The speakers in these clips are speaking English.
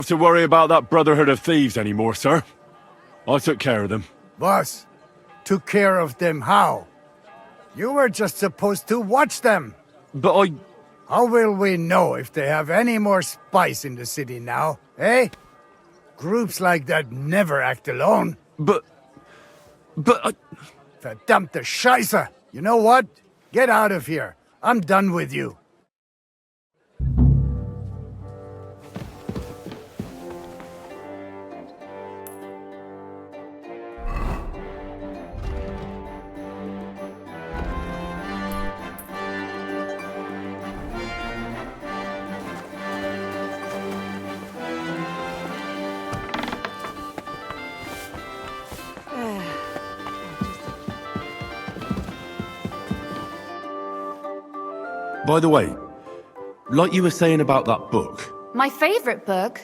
to worry about that Brotherhood of Thieves anymore, sir. I took care of them. Boss, took care of them how? You were just supposed to watch them. But How will we know if they have any more spies in the city now, eh? Groups like that never act alone. But... Verdammte Scheiße! You know what? Get out of here. I'm done with you. By the way, like you were saying about that book... My favourite book?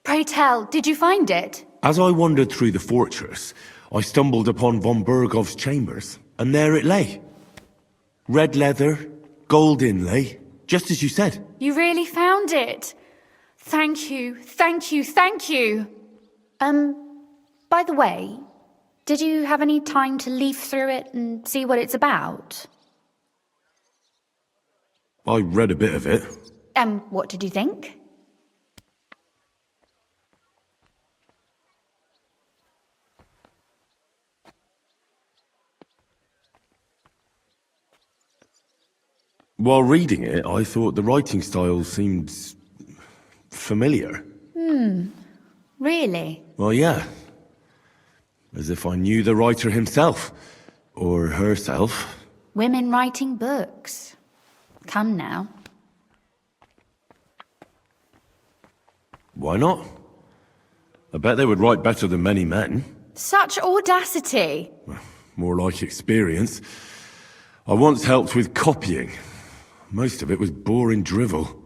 Pray tell, did you find it? As I wandered through the fortress, I stumbled upon von Bergov's chambers, and there it lay. Red leather, gold inlay, just as you said. You really found it? Thank you, thank you, thank you! By the way, did you have any time to leaf through it and see what it's about? I read a bit of it. What did you think? While reading it, I thought the writing style seemed... familiar. Really? Well, yeah. As if I knew the writer himself. Or herself. Women writing books. Come now. Why not? I bet they would write better than many men. Such audacity! More like experience. I once helped with copying. Most of it was boring drivel.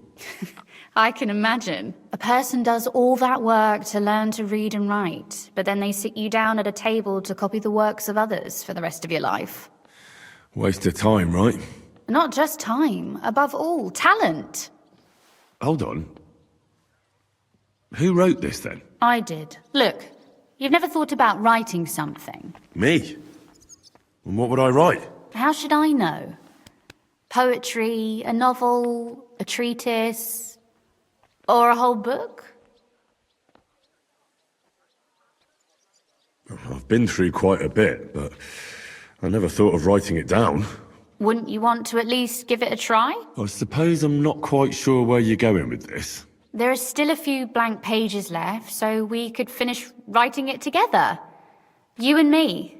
I can imagine. A person does all that work to learn to read and write, but then they sit you down at a table to copy the works of others for the rest of your life. Waste of time, right? Not just time, above all, talent. Hold on. Who wrote this, then? I did. Look, you've never thought about writing something. Me? And what would I write? How should I know? Poetry, a novel, a treatise, or a whole book? I've been through quite a bit, but I never thought of writing it down. Wouldn't you want to at least give it a try? I suppose I'm not quite sure where you're going with this. There are still a few blank pages left, so we could finish writing it together. You and me.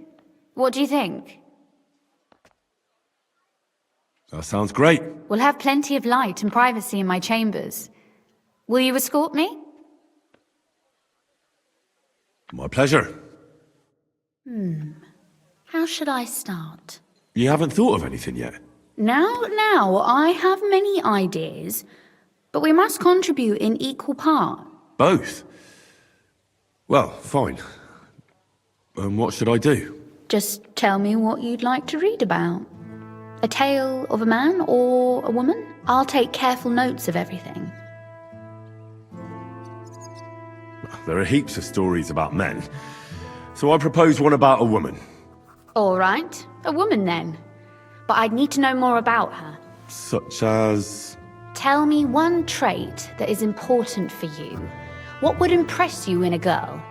What do you think? That sounds great. We'll have plenty of light and privacy in my chambers. Will you escort me? My pleasure. How should I start? You haven't thought of anything yet? Now, I have many ideas, but we must contribute in equal part. Both? Well, fine. And what should I do? Just tell me what you'd like to read about. A tale of a man or a woman? I'll take careful notes of everything. There are heaps of stories about men, so I propose one about a woman. All right, a woman then. But I'd need to know more about her. Such as... Tell me one trait that is important for you. What would impress you in a girl?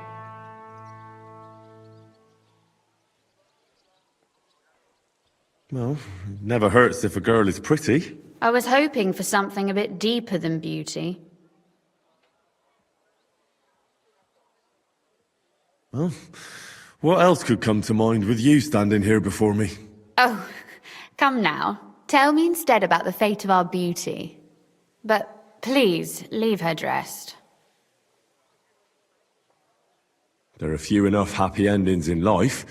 Well, it never hurts if a girl is pretty. I was hoping for something a bit deeper than beauty. Well, what else could come to mind with you standing here before me? Oh, come now. Tell me instead about the fate of our beauty. But please, leave her dressed. There are few enough happy endings in life,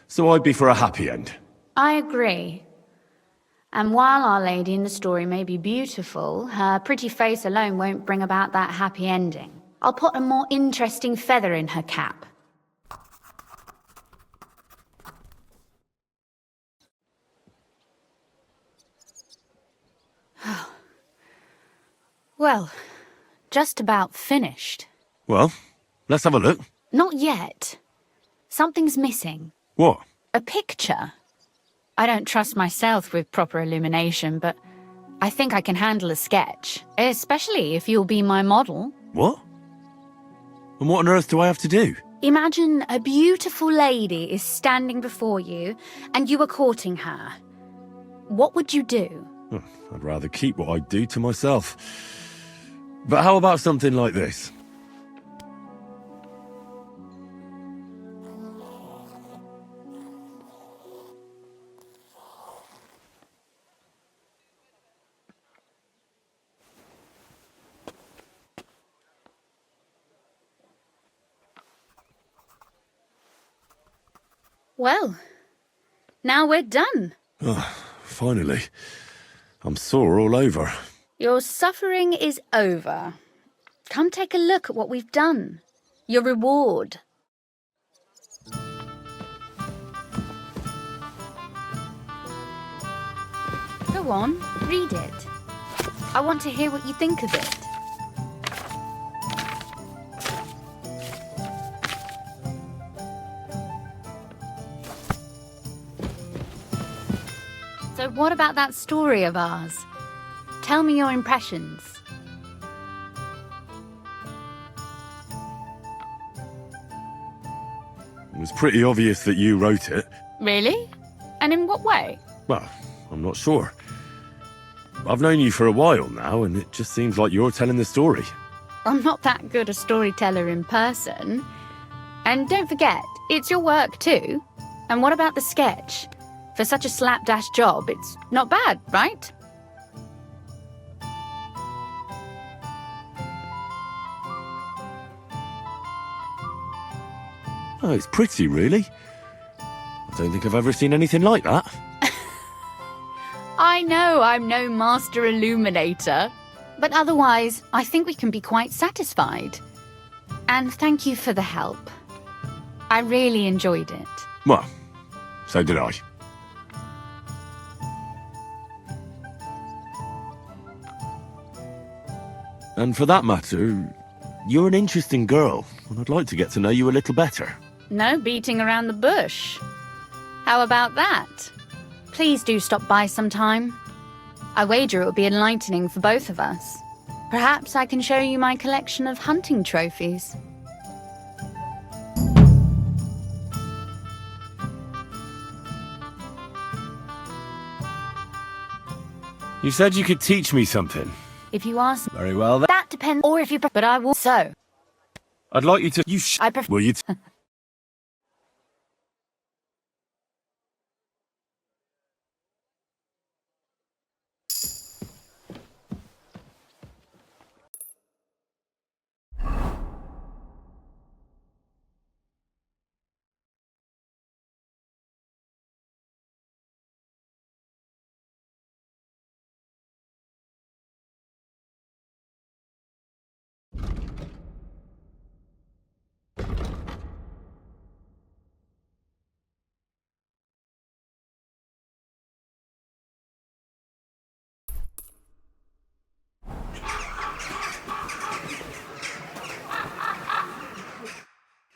so I'd be for a happy end. I agree. And while Our Lady in the story may be beautiful, her pretty face alone won't bring about that happy ending. I'll put a more interesting feather in her cap. Well, just about finished. Well, let's have a look. Not yet. Something's missing. What? A picture. I don't trust myself with proper illumination, but I think I can handle a sketch, especially if you'll be my model. What? And what on earth do I have to do? Imagine a beautiful lady is standing before you, and you are courting her. What would you do? I'd rather keep what I do to myself. But how about something like this? Well, now we're done. Finally. I'm sore all over. Your suffering is over. Come take a look at what we've done. Your reward. Go on, read it. I want to hear what you think of it. So what about that story of ours? Tell me your impressions. It was pretty obvious that you wrote it. Really? And in what way? Well, I'm not sure. I've known you for a while now, and it just seems like you're telling the story. I'm not that good a storyteller in person. And don't forget, it's your work too. And what about the sketch? For such a slapdash job, it's not bad, right? Oh, it's pretty, really. I don't think I've ever seen anything like that. I know I'm no master illuminator, but otherwise, I think we can be quite satisfied. And thank you for the help. I really enjoyed it. Well, so did I. And for that matter, you're an interesting girl, and I'd like to get to know you a little better. No beating around the bush. How about that? Please do stop by sometime. I wager it will be enlightening for both of us. Perhaps I can show you my collection of hunting trophies. You said you could teach me something. If you ask, Very well, then. that depends. Or if you prefer, but I will. So, I'd like you to... I prefer. Will you...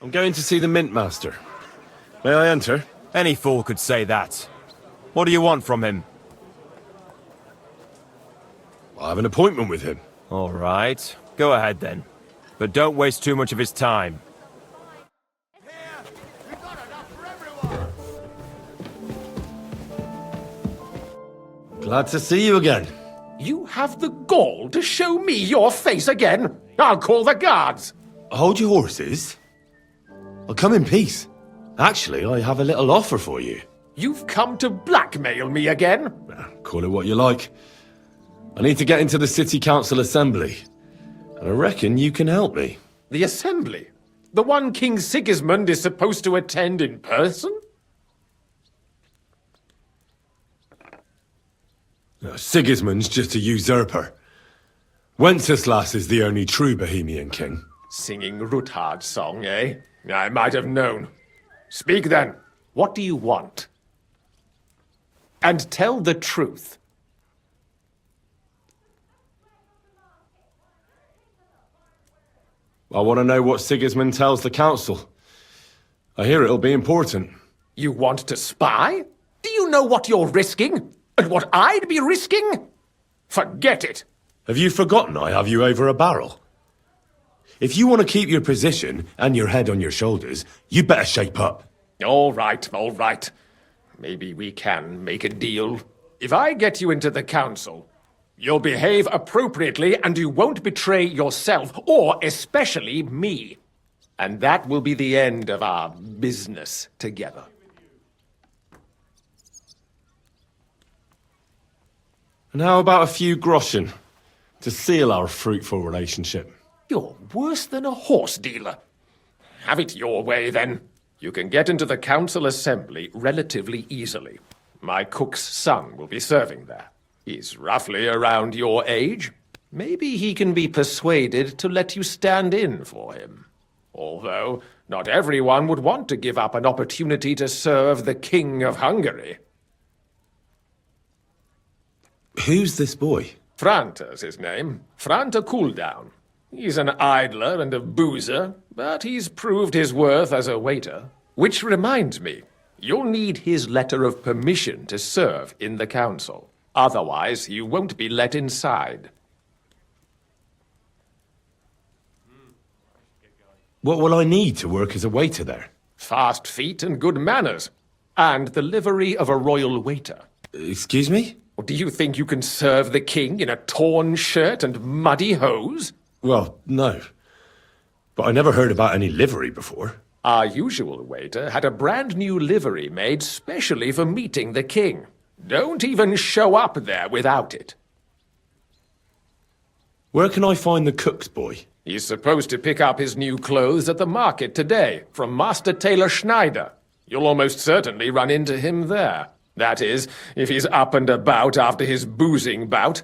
I'm going to see the Mint Master. May I enter? Any fool could say that. What do you want from him? I have an appointment with him. All right. Go ahead then. But don't waste too much of his time. Glad to see you again. You have the gall to show me your face again? I'll call the guards. Hold your horses. I'll come in peace. Actually, I have a little offer for you. You've come to blackmail me again? Call it what you like. I need to get into the City Council Assembly. And I reckon you can help me. The assembly? The one King Sigismund is supposed to attend in person? No, Sigismund's just a usurper. Wenceslas is the only true Bohemian king. Singing Ruthard's song, eh? I might have known. Speak then. What do you want? And tell the truth. I want to know what Sigismund tells the council. I hear it'll be important. You want to spy? Do you know what you're risking? And what I'd be risking? Forget it. Have you forgotten I have you over a barrel? If you want to keep your position and your head on your shoulders, you better shape up. All right, all right. Maybe we can make a deal. If I get you into the council, you'll behave appropriately and you won't betray yourself, or especially me. And that will be the end of our business together. And how about a few groschen to seal our fruitful relationship? You're worse than a horse dealer. Have it your way, then. You can get into the council assembly relatively easily. My cook's son will be serving there. He's roughly around your age. Maybe he can be persuaded to let you stand in for him. Although, not everyone would want to give up an opportunity to serve the King of Hungary. Who's this boy? Franta's his name. Franta Cooldown. He's an idler and a boozer, but he's proved his worth as a waiter. Which reminds me, you'll need his letter of permission to serve in the council. Otherwise, you won't be let inside. What will I need to work as a waiter there? Fast feet and good manners. And the livery of a royal waiter. Excuse me? Or do you think you can serve the king in a torn shirt and muddy hose? Well, no. But I never heard about any livery before. Our usual waiter had a brand new livery made specially for meeting the king. Don't even show up there without it. Where can I find the cook's boy? He's supposed to pick up his new clothes at the market today from Master Tailor Schneider. You'll almost certainly run into him there. That is, if he's up and about after his boozing bout.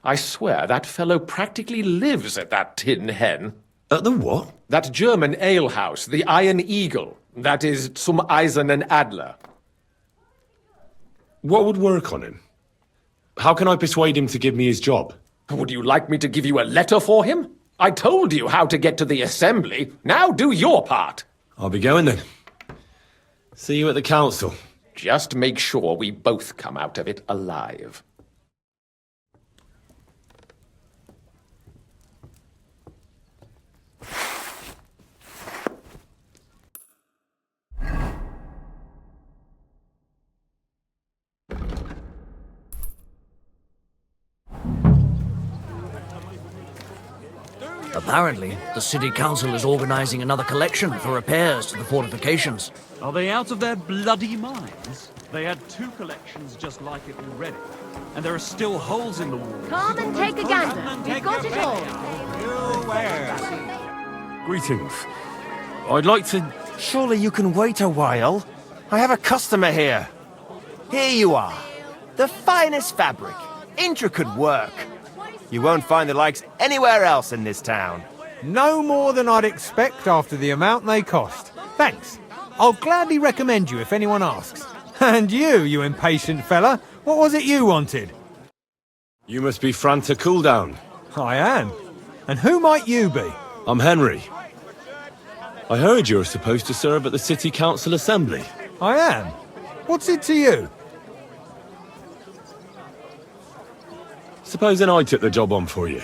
I swear that fellow practically lives at that Tin Hen. At the what? That German alehouse, the Iron Eagle. That is Zum Eisernen Adler. What would work on him? How can I persuade him to give me his job? Would you like me to give you a letter for him? I told you how to get to the assembly. Now do your part. I'll be going then. See you at the council. Just make sure we both come out of it alive. Apparently, the city council is organizing another collection for repairs to the fortifications. Are they out of their bloody minds? They had 2 collections just like it already, and there are still holes in the walls. Come and take a gander. We've got it all. Greetings. I'd like to... Surely you can wait a while. I have a customer here. Here you are. The finest fabric. Intricate work. You won't find the likes anywhere else in this town. No more than I'd expect after the amount they cost. Thanks. I'll gladly recommend you if anyone asks. And you impatient fella, what was it you wanted? You must be Franta Cooldown. I am. And who might you be? I'm Henry. I heard you're supposed to serve at the City Council Assembly. I am. What's it to you? Supposing I took the job on for you.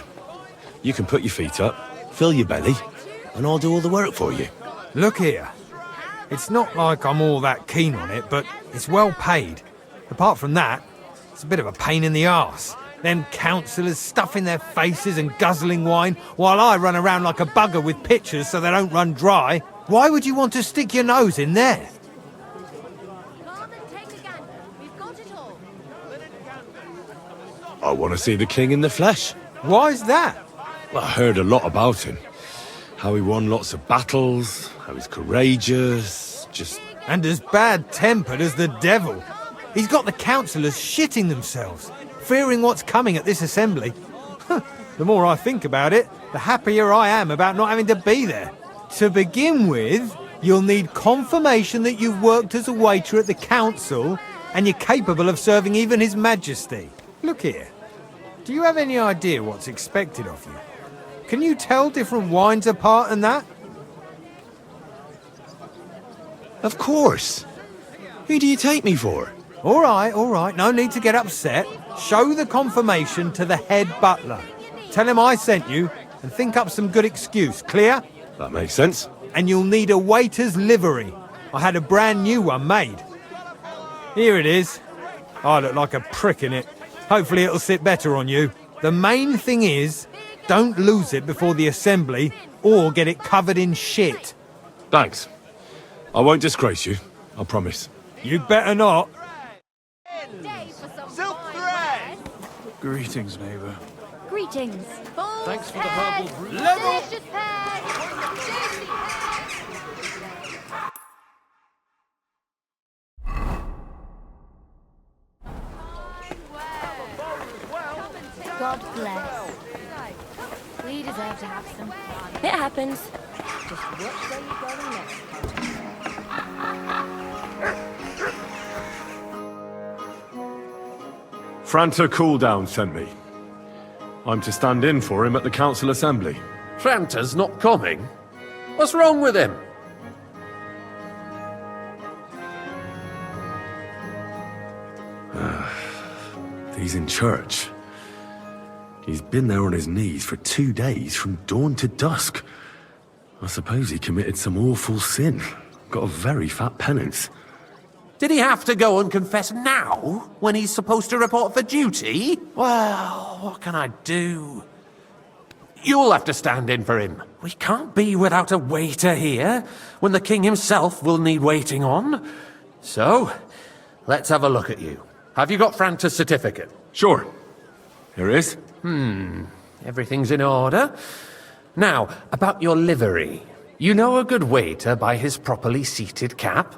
You can put your feet up, fill your belly, and I'll do all the work for you. Look here. It's not like I'm all that keen on it, but it's well paid. Apart from that, it's a bit of a pain in the arse. Them councillors stuffing their faces and guzzling wine, while I run around like a bugger with pitchers so they don't run dry. Why would you want to stick your nose in there? Come and take a gander. We've got it all. I want to see the king in the flesh. Why's that? Well, I heard a lot about him. How he won lots of battles, how he's courageous, just... And as bad-tempered as the devil. He's got the councillors shitting themselves, fearing what's coming at this assembly. The more I think about it, the happier I am about not having to be there. To begin with, you'll need confirmation that you've worked as a waiter at the council and you're capable of serving even His Majesty. Look here. Do you have any idea what's expected of you? Can you tell different wines apart and that? Of course. Who do you take me for? All right, no need to get upset. Show the confirmation to the head butler. Tell him I sent you and think up some good excuse, clear? That makes sense. And you'll need a waiter's livery. I had a brand new one made. Here it is. I look like a prick in it. Hopefully it'll sit better on you. The main thing is, don't lose it before the assembly or get it covered in shit. Thanks. I won't disgrace you, I promise. You better not. Silk thread! Greetings, neighbor. Greetings. Thanks for the herbal brew. Delicious pears. God bless. We deserve to have some fun. It happens. Just watch where you're going next. Franta Cooldown sent me. I'm to stand in for him at the council assembly. Franta's not coming? What's wrong with him? He's in church. He's been there on his knees for 2 days, from dawn to dusk. I suppose he committed some awful sin. Got a very fat penance. Did he have to go and confess now, when he's supposed to report for duty? Well, what can I do? You'll have to stand in for him. We can't be without a waiter here, when the king himself will need waiting on. So, let's have a look at you. Have you got Franta's certificate? Sure. Here it is. Everything's in order. Now, about your livery. You know a good waiter by his properly seated cap,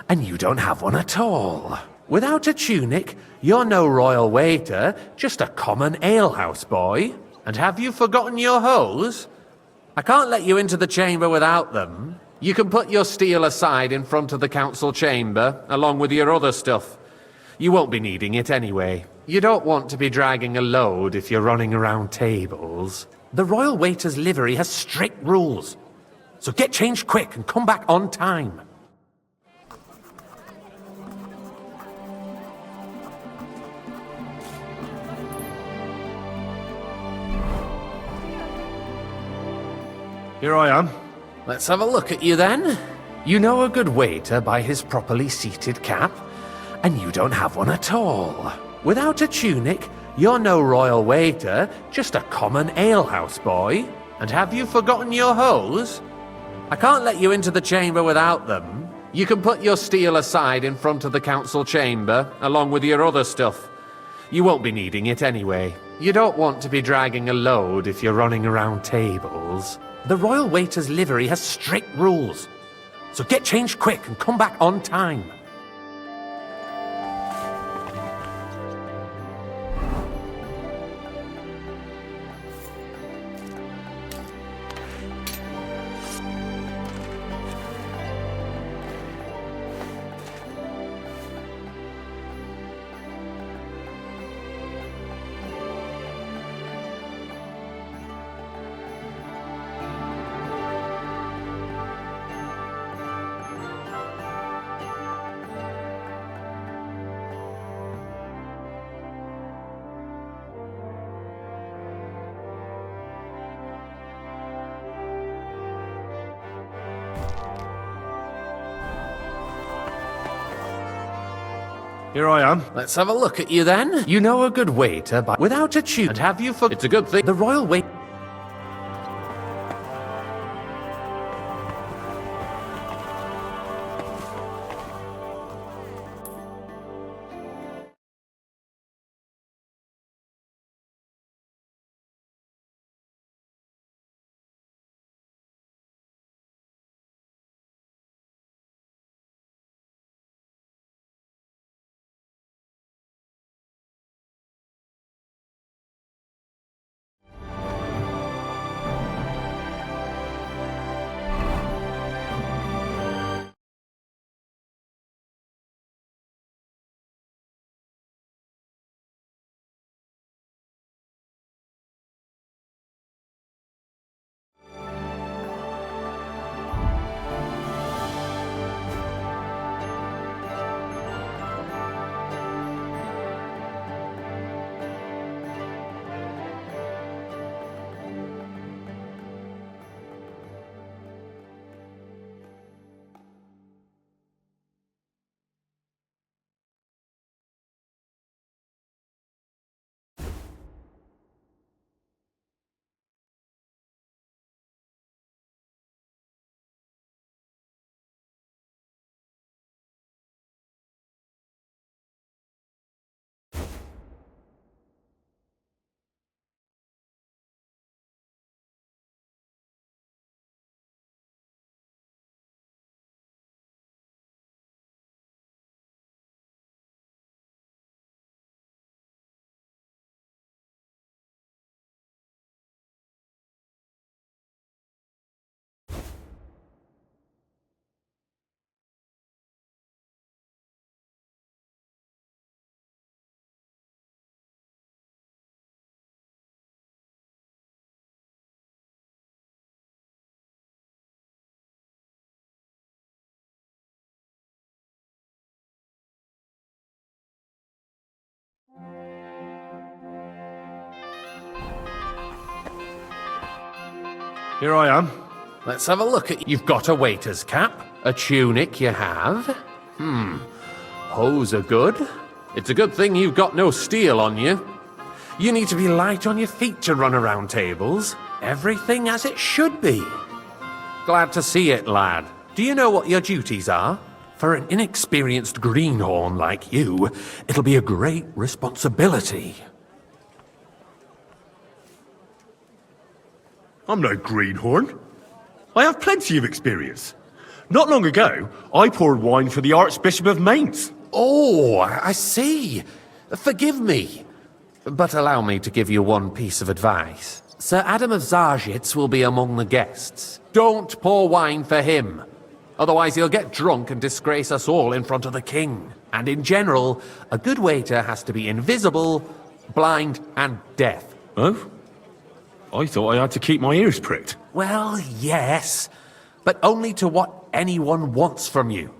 and you don't have one at all. Without a tunic, you're no royal waiter, just a common alehouse boy. And have you forgotten your hose? I can't let you into the chamber without them. You can put your steel aside in front of the council chamber, along with your other stuff. You won't be needing it anyway. You don't want to be dragging a load if you're running around tables. The royal waiter's livery has strict rules. So get changed quick and come back on time. Here I am. Let's have a look at you then. You know a good waiter by his properly seated cap, and you don't have one at all. Without a tunic, you're no royal waiter, just a common alehouse boy. And have you forgotten your hose? I can't let you into the chamber without them. You can put your steel aside in front of the council chamber, along with your other stuff. You won't be needing it anyway. You don't want to be dragging a load if you're running around tables. The royal waiter's livery has strict rules. So get changed quick and come back on time. Here I am. Let's have a look at you then. You know a good waiter by without a tune. And have you for it's a good thing. The royal wait. Here I am. Let's have a look at... You've got a waiter's cap. A tunic you have. Hose are good. It's a good thing you've got no steel on you. You need to be light on your feet to run around tables. Everything as it should be. Glad to see it, lad. Do you know what your duties are? For an inexperienced greenhorn like you, it'll be a great responsibility. I'm no greenhorn. I have plenty of experience. Not long ago, I poured wine for the Archbishop of Mainz. Oh, I see. Forgive me. But allow me to give you one piece of advice. Sir Adam of Zarjitz will be among the guests. Don't pour wine for him. Otherwise he'll get drunk and disgrace us all in front of the king. And in general, a good waiter has to be invisible, blind, and deaf. Oh? I thought I had to keep my ears pricked. Well, yes, but only to what anyone wants from you.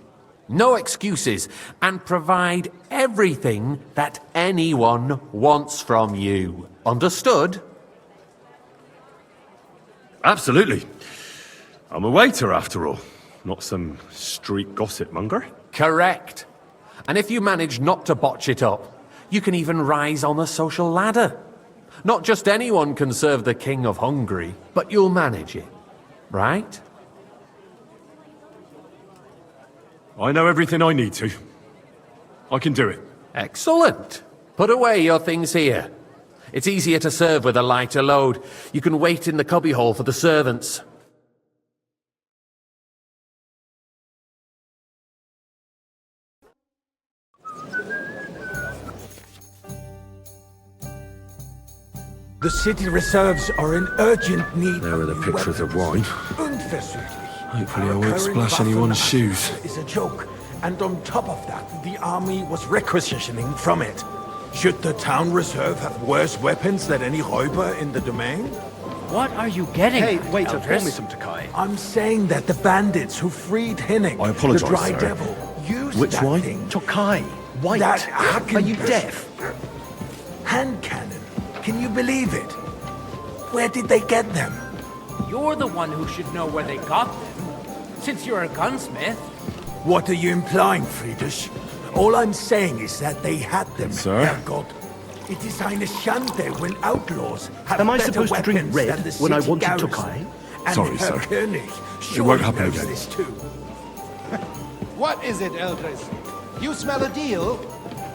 No excuses, and provide everything that anyone wants from you. Understood? Absolutely. I'm a waiter, after all. Not some street gossip monger. Correct. And if you manage not to botch it up, you can even rise on the social ladder. Not just anyone can serve the King of Hungary, but you'll manage it, right? I know everything I need to. I can do it. Excellent. Put away your things here. It's easier to serve with a lighter load. You can wait in the cubbyhole for the servants. The city reserves are in urgent need. There are the pictures of wine. Hopefully Hopefully I won't splash anyone's shoes. Is a joke, and on top of that, the army was requisitioning from it. Should the town reserve have worse weapons than any Räuber in the domain? What are you getting Hey, at, waiter, Eldris? pour me some Takai. I'm saying that the bandits who freed Hinning, I apologize, the Dry sir. Devil, used Which that wine? thing. Takai. White. That Are you deaf? Hand cannon. Can you believe it? Where did they get them? You're the one who should know where they got them, since you're a gunsmith. What are you implying, Friedrich? All I'm saying is that they had them, Sir? Herrgott. It is eine Schande when outlaws have Am I better supposed to drink weapons red than the when I city wanted garrison. Takai? And Sorry, Herr sir. König It surely won't happen knows again. this too. What is it, Eldris? You smell a deal?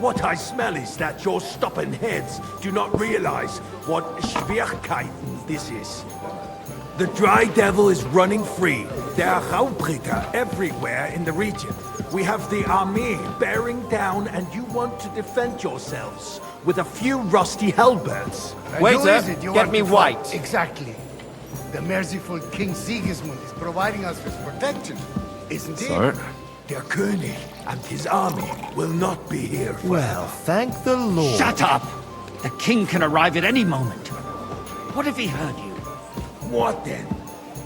What I smell is that your stubborn heads do not realize what Schwierigkeiten this is. The Dry Devil is running free. There are Raubritter everywhere in the region. We have the army bearing down, and you want to defend yourselves with a few rusty halberds. And Waiter, who is it you get want me to white. fight? Exactly. The merciful King Sigismund is providing us with protection, isn't he? Sir? Der König and his army will not be here forever. Well, thank the Lord. Shut up! The king can arrive at any moment. What if he heard you? What then?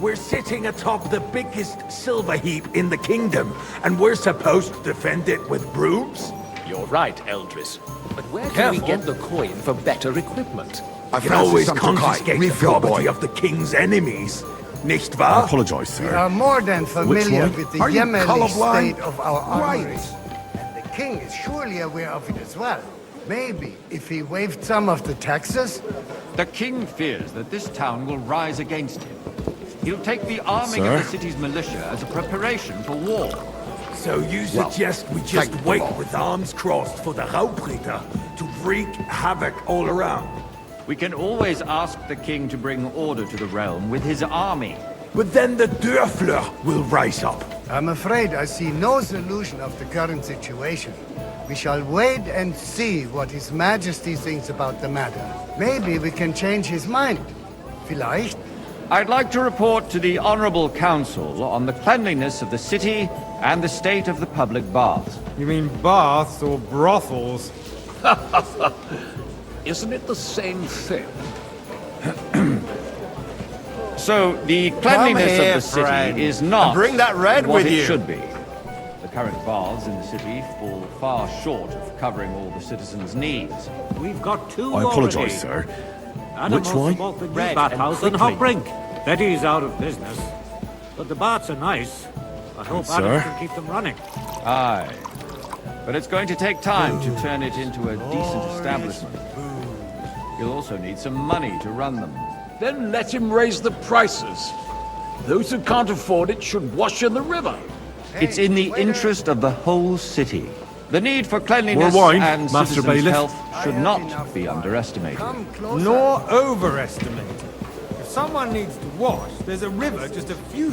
We're sitting atop the biggest silver heap in the kingdom, and we're supposed to defend it with brooms? You're right, Eldris. But where can we get the coin for better equipment? I can always confiscate the property of the king's enemies. Nicht wahr? I apologize, We sir. are more than familiar one? with the Are you Yemenite colorblind? state of our Right. armories. And the king is surely aware of it as well. Maybe if he waived some of the taxes. The king fears that this town will rise against him. He'll take the arming Sir? of the city's militia as a preparation for war. So you suggest we just wait with arms crossed for the Raubritter to wreak havoc all around? We can always ask the king to bring order to the realm with his army. But then the Dörfler will rise up. I'm afraid I see no solution of the current situation. We shall wait and see what His Majesty thinks about the matter. Maybe we can change his mind. Vielleicht? I'd like to report to the Honorable Council on the cleanliness of the city and the state of the public baths. You mean baths or brothels? Isn't it the same thing? So, the cleanliness Come here, of the city friend, is not and bring that red what with it you. should be. The current baths in the city fall far short of covering all the citizens' needs. We've got two I already. apologize, sir. And Which I'm also wine? bought the new Red bathhouse and and hot quickly. drink. Betty's out of business, but the bats are nice. I hope Adam can keep them running. Aye. But it's going to take time to turn it into a decent establishment. You'll also need some money to run them. Then let him raise the prices. Those who can't afford it should wash in the river. It's in the interest of the whole city. The need for cleanliness More wine, and Master citizens' Bailiff. health should not be underestimated. Nor overestimated. If someone needs to wash, there's a river just a few...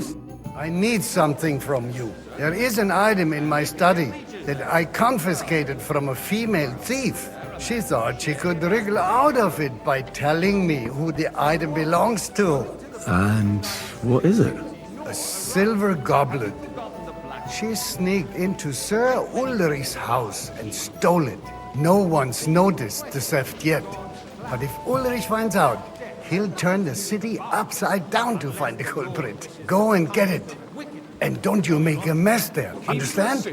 I need something from you. There is an item in my study that I confiscated from a female thief. She thought she could wriggle out of it by telling me who the item belongs to. And what is it? A silver goblet. She sneaked into Sir Ulrich's house and stole it. No one's noticed the theft yet. But if Ulrich finds out, he'll turn the city upside down to find the culprit. Go and get it. And don't you make a mess there, understand?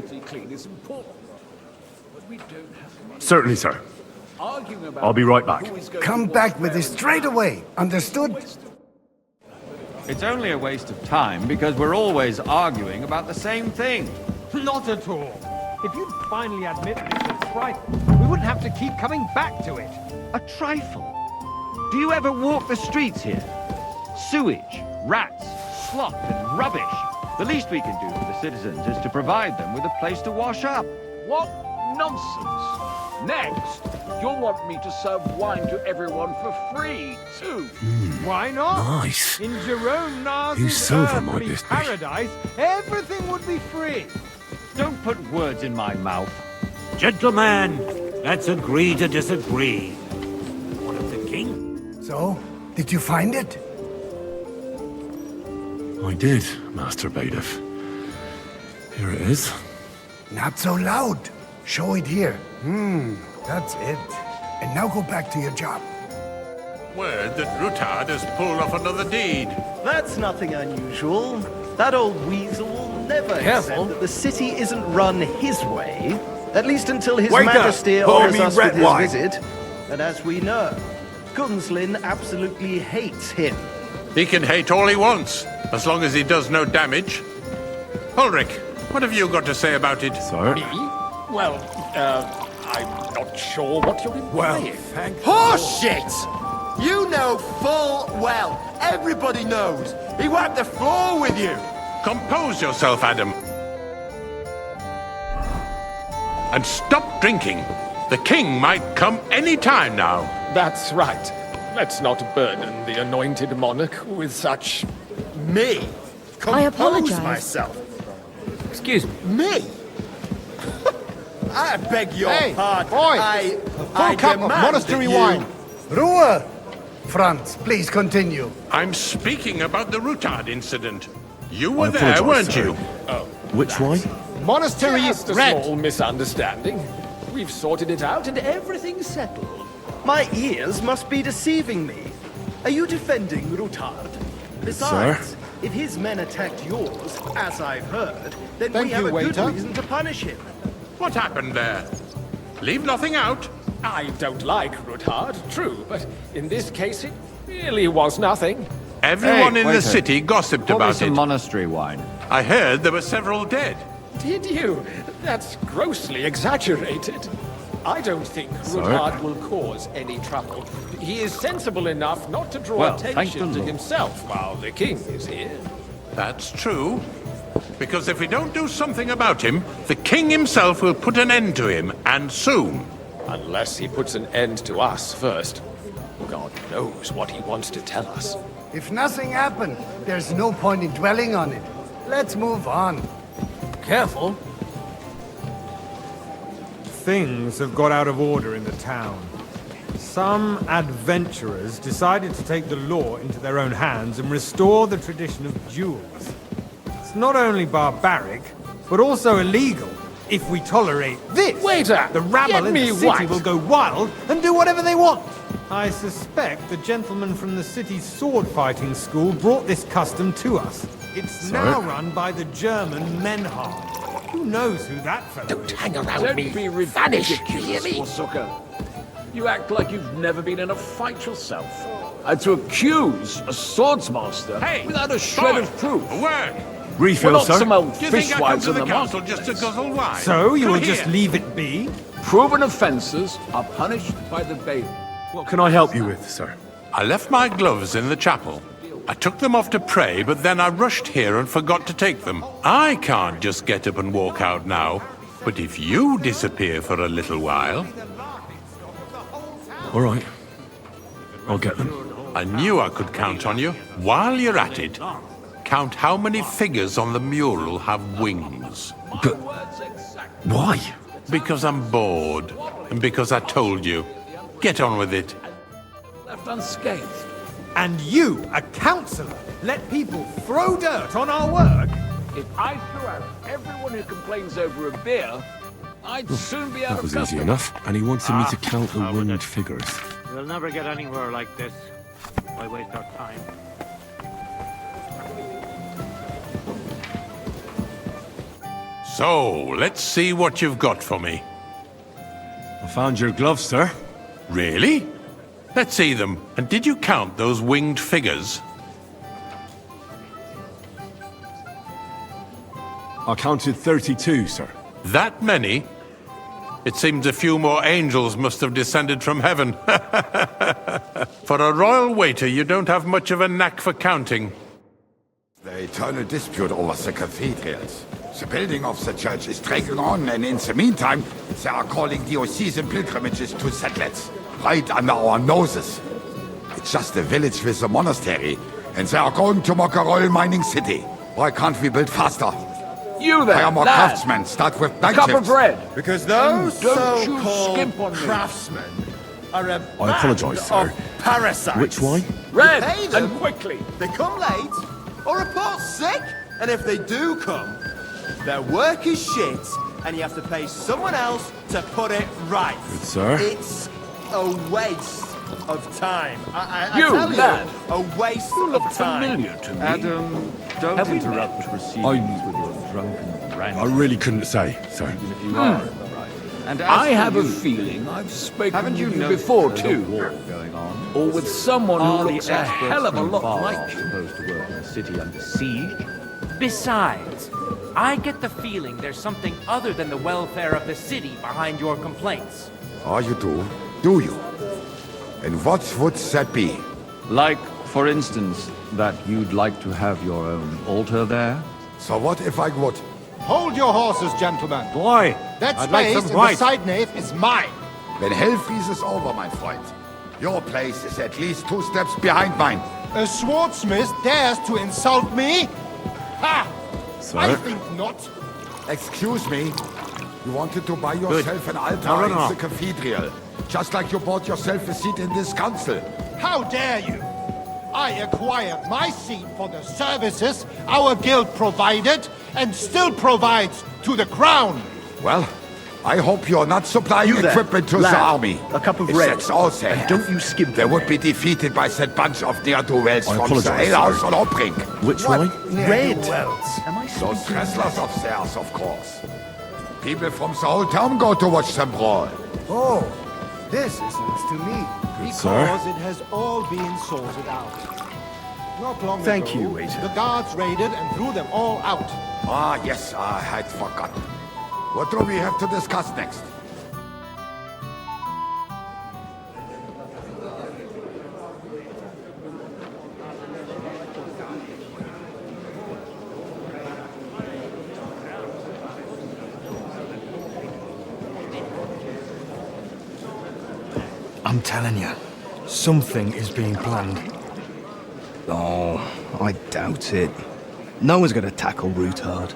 Certainly, sir. I'll be right back. Come back with it straight away, understood? It's only a waste of time because we're always arguing about the same thing. Not at all. If you'd finally admit that it's a trifle, we wouldn't have to keep coming back to it. A trifle? Do you ever walk the streets here? Sewage, rats, slop, and rubbish. The least we can do for the citizens is to provide them with a place to wash up. What nonsense! Next, you'll want me to serve wine to everyone for free, too. Why not? Nice. In Jerome Whose Nars's silver might earthly this be? paradise, everything would be free. Don't put words in my mouth. Gentlemen, let's agree to disagree. What of the king? So, did you find it? I did, Master Bailiff. Here it is. Not so loud. Show it here. That's it. And now go back to your job. Word that Rutard has pulled off another deed. That's nothing unusual. That old weasel will never accept that the city isn't run his way, at least until His Wait up. Majesty Pour honors me us red with his wine. visit. And as we know, Gunslin absolutely hates him. He can hate all he wants, as long as he does no damage. Ulrich, what have you got to say about it? Sir? Me? Well, I'm not sure what you're implying. Horseshit! You know full well, everybody knows, he wiped the floor with you! Compose yourself, Adam. And stop drinking. The king might come any time now. That's right. Let's not burden the anointed monarch with such... Me? I apologize. myself. Excuse me. Me? I beg your pardon. Boy, I full cup of demand monastery that you- wine. Ruhe! Franz, please continue. I'm speaking about the Rutard incident. You were I there, apologise, weren't sir. you? Which wine? Monastery Just a red. small misunderstanding. We've sorted it out and everything's settled. My ears must be deceiving me. Are you defending Rutard? Besides, if his men attacked yours, as I've heard, then Thank we have you, a good waiter. reason to punish him. What happened there? Leave nothing out. I don't like Rutard, true, but in this case it really was nothing. Everyone in the waiter. city gossiped Pour me about some it. monastery wine. I heard there were several dead. Did you? That's grossly exaggerated. I don't think Rutard will cause any trouble. He is sensible enough not to draw Well, thank attention the to Lord. himself while the king is here. That's true. Because if we don't do something about him, the king himself will put an end to him, and soon. Unless he puts an end to us first. God knows what he wants to tell us. If nothing happened, there's no point in dwelling on it. Let's move on. Careful. Things have got out of order in the town. Some adventurers decided to take the law into their own hands and restore the tradition of duels. It's not only barbaric, but also illegal. If we tolerate this, Waiter, the rabble get in me the city what? will go wild and do whatever they want. I suspect the gentleman from the city's sword fighting school brought this custom to us. It's now run by the German Menhard. Who knows who that fellow Don't is? hang around Don't me. be Vanish, ridiculous, you hear me? Forsucker. You act like you've never been in a fight yourself. To accuse a swordsmaster without a shred of proof. Work! Refill, We're not sir. some old Do you think I come fishwives to in the the council just to guzzle wine? So, you Come will here. just leave it be? Proven offences are punished by the bailiff. What can I help you with, sir? I left my gloves in the chapel. I took them off to pray, but then I rushed here and forgot to take them. I can't just get up and walk out now. But if you disappear for a little while... All right. I'll get them. I knew I could count on you. While you're at it, count how many figures on the mural have wings. But why? Because I'm bored, and because I told you. Get on with it. Left unscathed. And you, a councillor, let people throw dirt on our work? If I threw out everyone who complains over a beer, I'd soon be out That of was easy customers. enough. And he wanted me to count the winged figures. We'll never get anywhere like this. Why waste our time? So, let's see what you've got for me. I found your gloves, sir. Really? Let's see them. And did you count those winged figures? I counted 32, sir. That many? It seems a few more angels must have descended from heaven. For a royal waiter, you don't have much of a knack for counting. The eternal dispute over the cathedrals. The building of the church is dragging on, and in the meantime, they are calling diocesan pilgrimages to Skalitz, right under our noses. It's just a village with a monastery, and they are going to make a royal mining city. Why can't we build faster? You there, Hire more lad. craftsmen, start with A night cup of shifts. bread. Because those Don't you so-called skimp on me. craftsmen are a I apologise, band sir. of parasites. Which wine? Red, Pay them. and quickly. They come late, or report sick, and if they do come, their work is shit, and you have to pay someone else to put it right. Good, sir. It's a waste of time. I You, tell lad. you, a waste You look of time. familiar to me. Adam, don't Have we interrupt met? proceedings with your drunken rant. I really couldn't say, sir. If you are in the right. And as I for have a you, feeling I've spoken haven't you with you noticed before, there's too. a war going on? Or with someone Are who the looks a experts hell of a from lot far like off you. supposed to work in a city under siege? Besides, I get the feeling there's something other than the welfare of the city behind your complaints. Oh, you do? Do you? And what would that be? Like, for instance, that you'd like to have your own altar there? So what if I would? Hold your horses, gentlemen. Why? That I'd like space some in right. the side nave is mine. Then hell freezes over, my friend. Your place is at least 2 steps behind mine. A swordsmith dares to insult me? Ha! Sir? I think not. Excuse me. You wanted to buy yourself an altar in the cathedral. Just like you bought yourself a seat in this council. How dare you? I acquired my seat for the services our guild provided and still provides to the crown. Well, I hope you're not supplying You there, equipment to lad. the army. A cup of If red. that's all they have, Don't you skimp they on would me. be defeated by that bunch of ne'er-do-wells I from the apologise, alehouse sir. on Obrink. Which wine? Red. Am I Those speaking wrestlers of theirs, of course. People from the whole town go to watch them brawl. Oh, this is news to me. Sir? Because it has all been sorted out. Not long Thank ago, you, waiter. the guards raided and threw them all out. Ah, yes, I had forgotten. What do we have to discuss next? I'm telling you, something is being planned. Oh, I doubt it. No one's gonna tackle Rootard.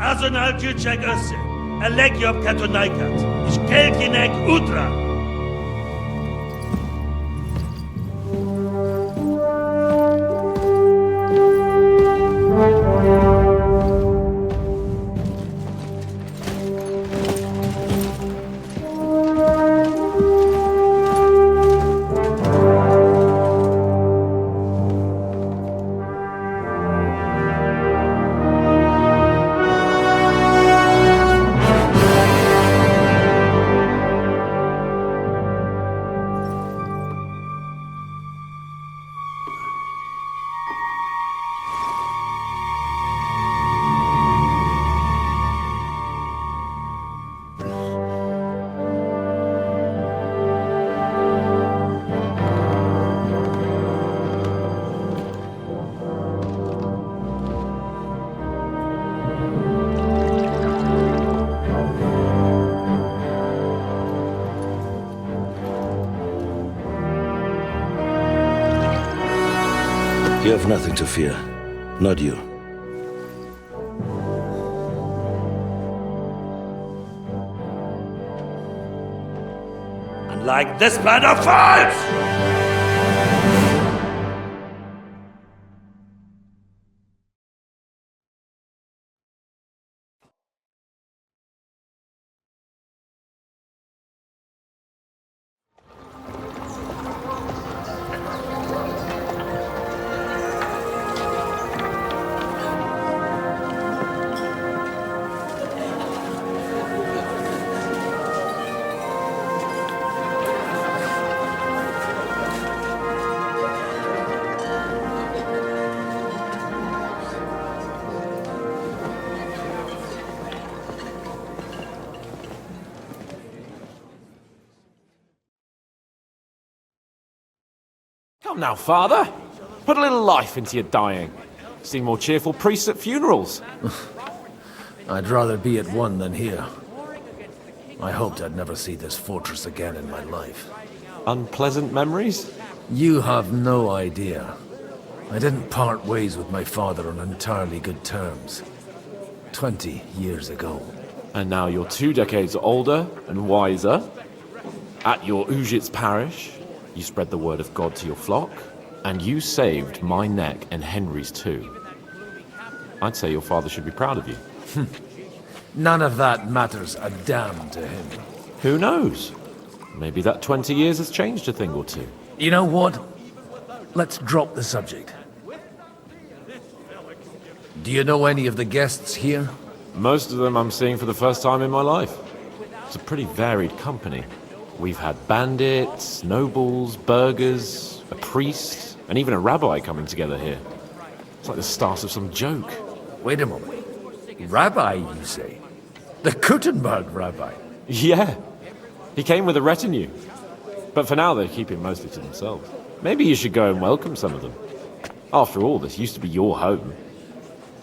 Azonal Juchek Össe, Alegiop Katonaikat, Ishkelkinek Utra. You have nothing to fear. Not you. Unlike this plan of false! Come now, Father. Put a little life into your dying. See more cheerful priests at funerals. I'd rather be at one than here. I hoped I'd never see this fortress again in my life. Unpleasant memories? You have no idea. I didn't part ways with my father on entirely good terms. 20 years ago. And now you're 2 decades older and wiser. At your Ujit's parish, you spread the word of God to your flock, and you saved my neck and Henry's too. I'd say your father should be proud of you. None of that matters a damn to him. Who knows? Maybe that 20 years has changed a thing or two. You know what? Let's drop the subject. Do you know any of the guests here? Most of them I'm seeing for the first time in my life. It's a pretty varied company. We've had bandits, nobles, burghers, a priest, and even a rabbi coming together here. It's like the start of some joke. Wait a moment. Rabbi, you say? The Kuttenberg rabbi? Yeah. He came with a retinue. But for now, they're keeping mostly to themselves. Maybe you should go and welcome some of them. After all, this used to be your home.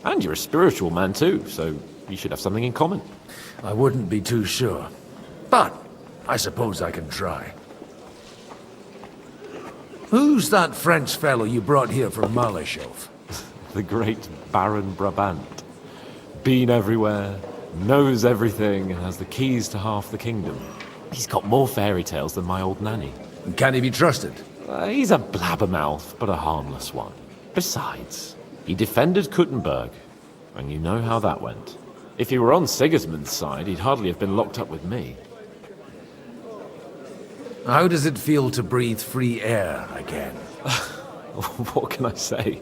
And you're a spiritual man too, so you should have something in common. I wouldn't be too sure. But I suppose I can try. Who's that French fellow you brought here from Malachov? The great Baron Brabant. Been everywhere, knows everything, and has the keys to half the kingdom. He's got more fairy tales than my old nanny. Can he be trusted? He's a blabbermouth, but a harmless one. Besides, he defended Kuttenberg, and you know how that went. If he were on Sigismund's side, he'd hardly have been locked up with me. How does it feel to breathe free air again? What can I say?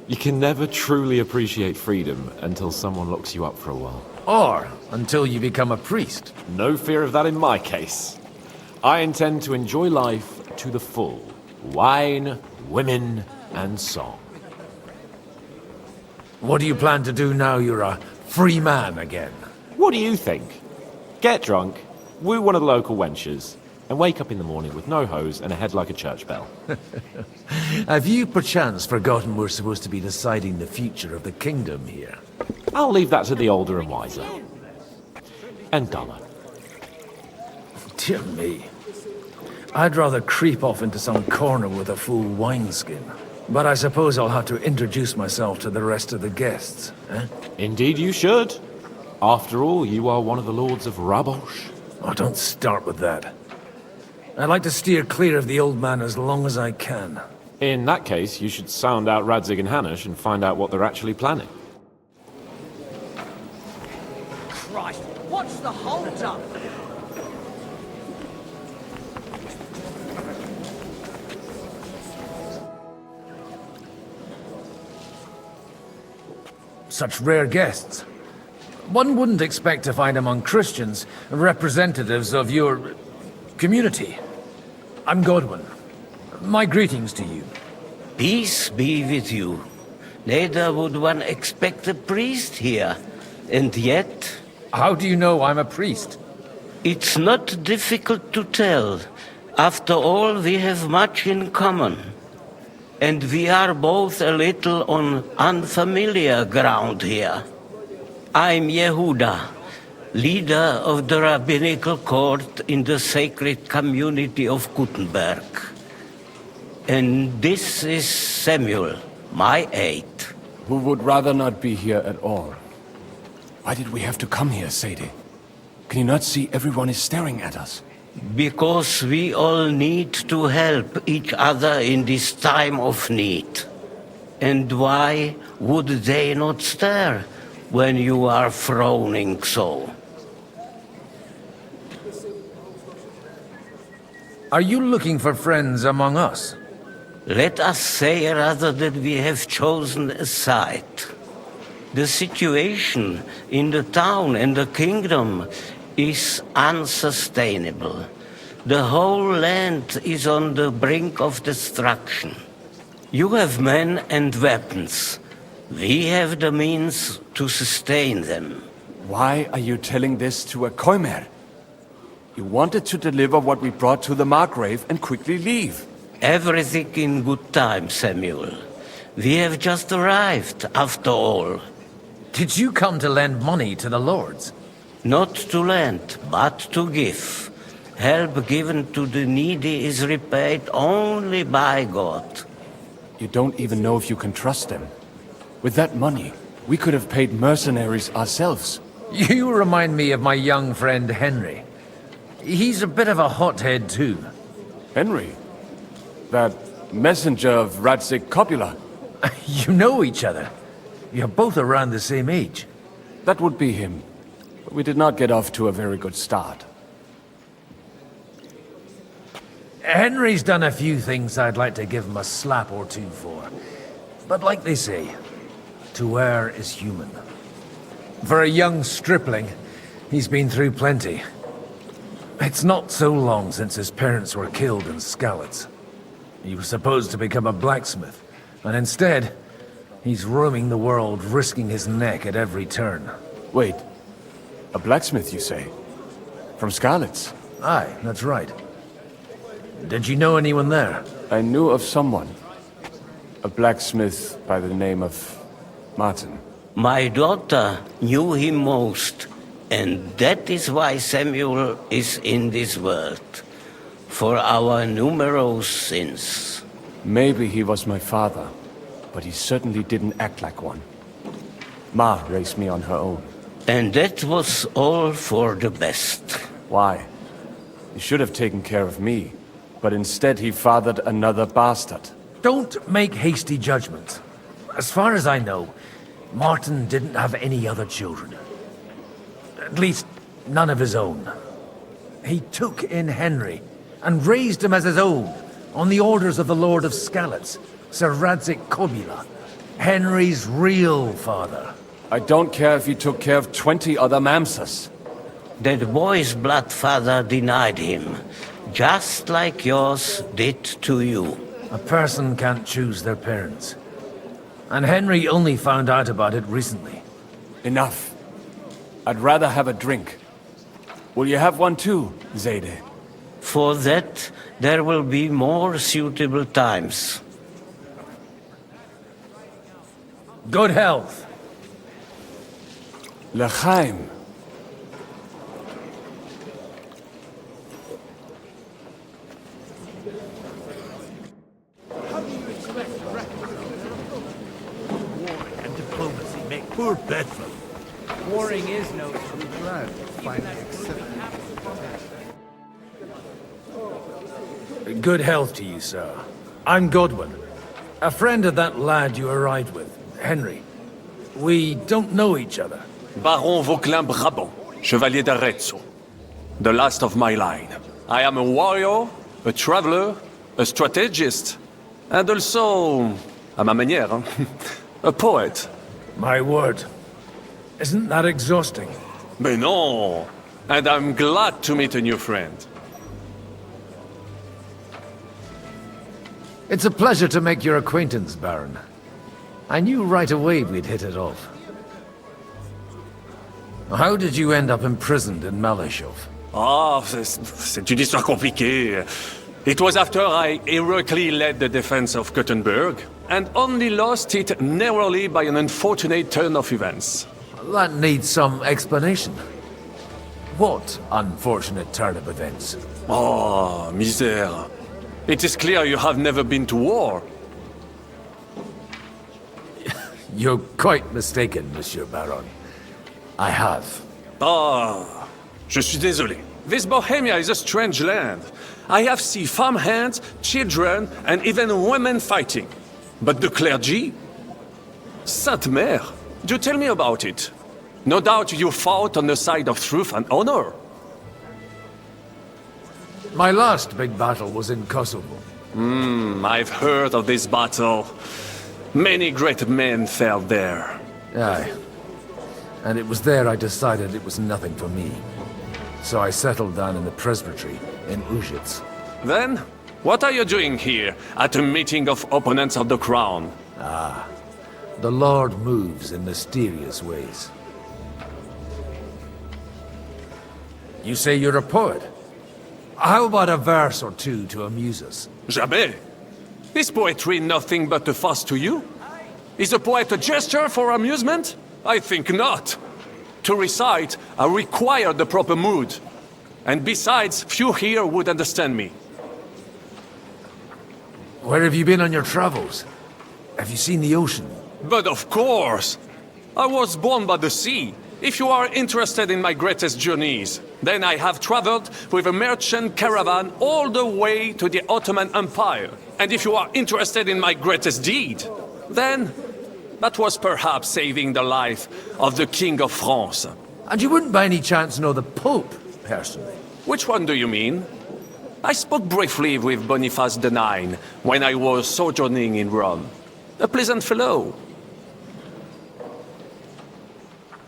You can never truly appreciate freedom until someone locks you up for a while. Or until you become a priest. No fear of that in my case. I intend to enjoy life to the full. Wine, women, and song. What do you plan to do now you're a free man again? What do you think? Get drunk, woo one of the local wenches, and wake up in the morning with no hose and a head like a church bell. Have you perchance forgotten we're supposed to be deciding the future of the kingdom here? I'll leave that to the older and wiser. And dumber. Dear me. I'd rather creep off into some corner with a full wineskin. But I suppose I'll have to introduce myself to the rest of the guests, eh? Indeed you should. After all, you are one of the lords of Rabosh. Oh, don't start with that. I'd like to steer clear of the old man as long as I can. In that case, you should sound out Radzig and Hanush and find out what they're actually planning. Christ, what's the hold-up? Such rare guests. One wouldn't expect to find among Christians representatives of your community. I'm Godwin. My greetings to you. Peace be with you. Neither would one expect a priest here. And yet... How do you know I'm a priest? It's not difficult to tell. After all, we have much in common. And we are both a little on unfamiliar ground here. I'm Yehuda, leader of the rabbinical court in the sacred community of Gutenberg. And this is Samuel, my aide. Who would rather not be here at all. Why did we have to come here, Sadie? Can you not see everyone is staring at us? Because we all need to help each other in this time of need. And why would they not stare when you are frowning so? Are you looking for friends among us? Let us say rather that we have chosen a side. The situation in the town and the kingdom is unsustainable. The whole land is on the brink of destruction. You have men and weapons. We have the means to sustain them. Why are you telling this to a Koimer? You wanted to deliver what we brought to the Margrave and quickly leave. Everything in good time, Samuel. We have just arrived, after all. Did you come to lend money to the lords? Not to lend, but to give. Help given to the needy is repaid only by God. You don't even know if you can trust them. With that money, we could have paid mercenaries ourselves. You remind me of my young friend Henry. He's a bit of a hothead too. Henry? That messenger of Radzik Copula? You know each other. You're both around the same age. That would be him. But we did not get off to a very good start. Henry's done a few things I'd like to give him a slap or two for. But like they say, to err is human. For a young stripling, he's been through plenty. It's not so long since his parents were killed in Skalitz. He was supposed to become a blacksmith, and instead, he's roaming the world, risking his neck at every turn. Wait, a blacksmith, you say? From Skalitz? Aye, that's right. Did you know anyone there? I knew of someone. A blacksmith by the name of Martin. My daughter knew him most, and that is why Samuel is in this world. For our numerous sins. Maybe he was my father, but he certainly didn't act like one. Ma raised me on her own. And that was all for the best. Why? He should have taken care of me, but instead he fathered another bastard. Don't make hasty judgments. As far as I know, Martin didn't have any other children. At least, none of his own. He took in Henry, and raised him as his own, on the orders of the Lord of Skalitz, Sir Radzik Copula, Henry's real father. I don't care if he took care of 20 other Mamsas. That boy's blood father denied him, just like yours did to you. A person can't choose their parents. And Henry only found out about it recently. Enough. I'd rather have a drink. Will you have one too, Zayde? For that, there will be more suitable times. Good health. L'chaim. And diplomacy make poor Bedford. Warring is no sweet lad, finally accepted. Good health to you, sir. I'm Godwin, a friend of that lad you arrived with, Henry. We don't know each other. Baron Vauquelin Brabant, Chevalier d'Arezzo. The last of my line. I am a warrior, a traveler, a strategist, and also, à ma manière, a poet. My word. Isn't that exhausting? Mais non! And I'm glad to meet a new friend. It's a pleasure to make your acquaintance, Baron. I knew right away we'd hit it off. How did you end up imprisoned in Malashov? Ah, c'est une histoire compliquée. It was after I heroically led the defense of Gothenburg, and only lost it narrowly by an unfortunate turn of events. That needs some explanation. What unfortunate turn of events? Oh, misère. It is clear you have never been to war. You're quite mistaken, Monsieur Baron. I have. Ah, je suis désolé. This Bohemia is a strange land. I have seen farmhands, children, and even women fighting. But the clergy? Sainte Mère, do tell me about it. No doubt you fought on the side of truth and honor. My last big battle was in Kosovo. I've heard of this battle. Many great men fell there. Aye. And it was there I decided it was nothing for me. So I settled down in the presbytery in Ujits. Then, what are you doing here at a meeting of opponents of the crown? Ah, the Lord moves in mysterious ways. You say you're a poet? How about a verse or two to amuse us? Jamais. Is poetry nothing but a fuss to you? Is a poet a gesture for amusement? I think not. To recite, I require the proper mood. And besides, few here would understand me. Where have you been on your travels? Have you seen the ocean? But of course! I was born by the sea. If you are interested in my greatest journeys, then I have traveled with a merchant caravan all the way to the Ottoman Empire. And if you are interested in my greatest deed, then that was perhaps saving the life of the King of France. And you wouldn't by any chance know the Pope, personally? Which one do you mean? I spoke briefly with Boniface IX when I was sojourning in Rome. A pleasant fellow.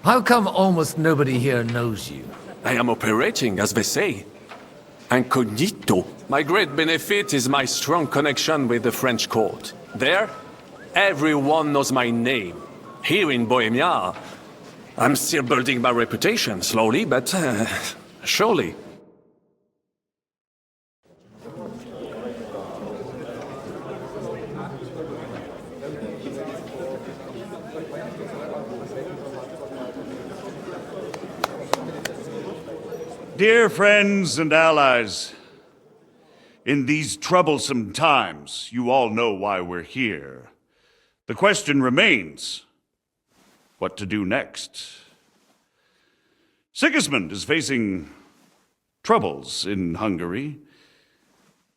How come almost nobody here knows you? I am operating, as they say. Incognito. My great benefit is my strong connection with the French court. There, everyone knows my name. Here in Bohemia, I'm still building my reputation, slowly, but surely. Dear friends and allies, in these troublesome times, you all know why we're here. The question remains, what to do next? Sigismund is facing troubles in Hungary,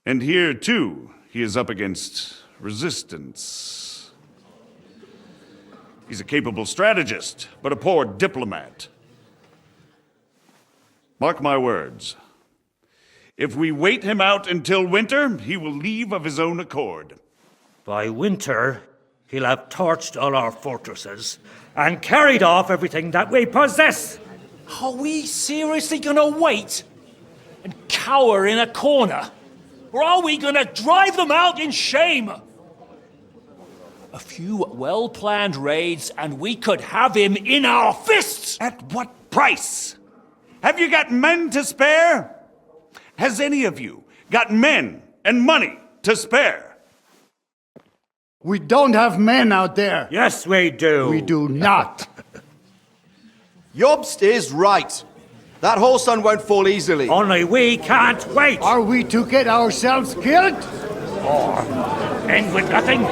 and here, too, he is up against resistance. He's a capable strategist, but a poor diplomat. Mark my words. If we wait him out until winter, he will leave of his own accord. By winter, he'll have torched all our fortresses and carried off everything that we possess. Are we seriously gonna wait and cower in a corner? Or are we gonna drive them out in shame? A few well-planned raids and we could have him in our fists! At what price? Have you got men to spare? Has any of you got men and money to spare? We don't have men out there. Yes, we do. We do not. Jobst is right. That whole sun won't fall easily. Only we can't wait. Are we to get ourselves killed? Or end with nothing?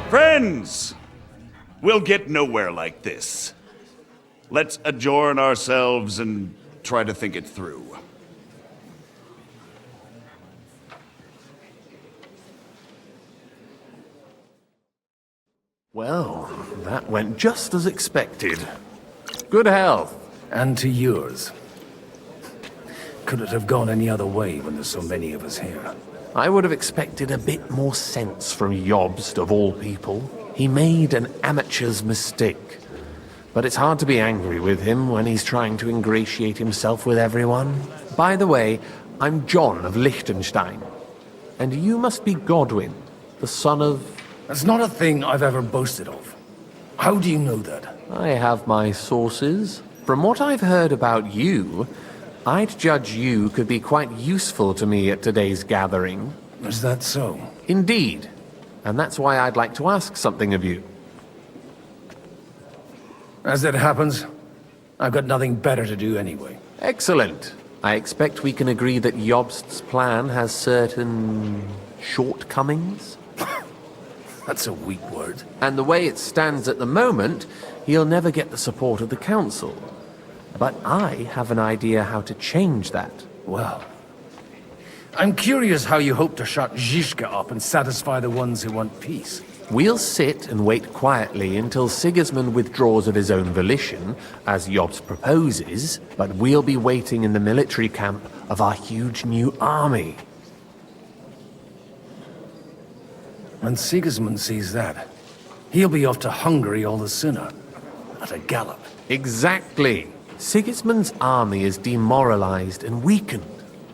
Friends, we'll get nowhere like this. Let's adjourn ourselves and try to think it through. Well, that went just as expected. Good health. And to yours. Could it have gone any other way when there's so many of us here? I would have expected a bit more sense from Jobst, of all people. He made an amateur's mistake. But it's hard to be angry with him when he's trying to ingratiate himself with everyone. By the way, I'm John of Liechtenstein. And you must be Godwin, the son of... That's not a thing I've ever boasted of. How do you know that? I have my sources. From what I've heard about you, I'd judge you could be quite useful to me at today's gathering. Is that so? Indeed. And that's why I'd like to ask something of you. As it happens, I've got nothing better to do anyway. Excellent. I expect we can agree that Jobst's plan has certain shortcomings? That's a weak word. And the way it stands at the moment, he'll never get the support of the council. But I have an idea how to change that. Well, I'm curious how you hope to shut Zizka up and satisfy the ones who want peace. We'll sit and wait quietly until Sigismund withdraws of his own volition, as Jobst proposes, but we'll be waiting in the military camp of our huge new army. When Sigismund sees that, he'll be off to Hungary all the sooner. At a gallop. Exactly. Sigismund's army is demoralized and weakened.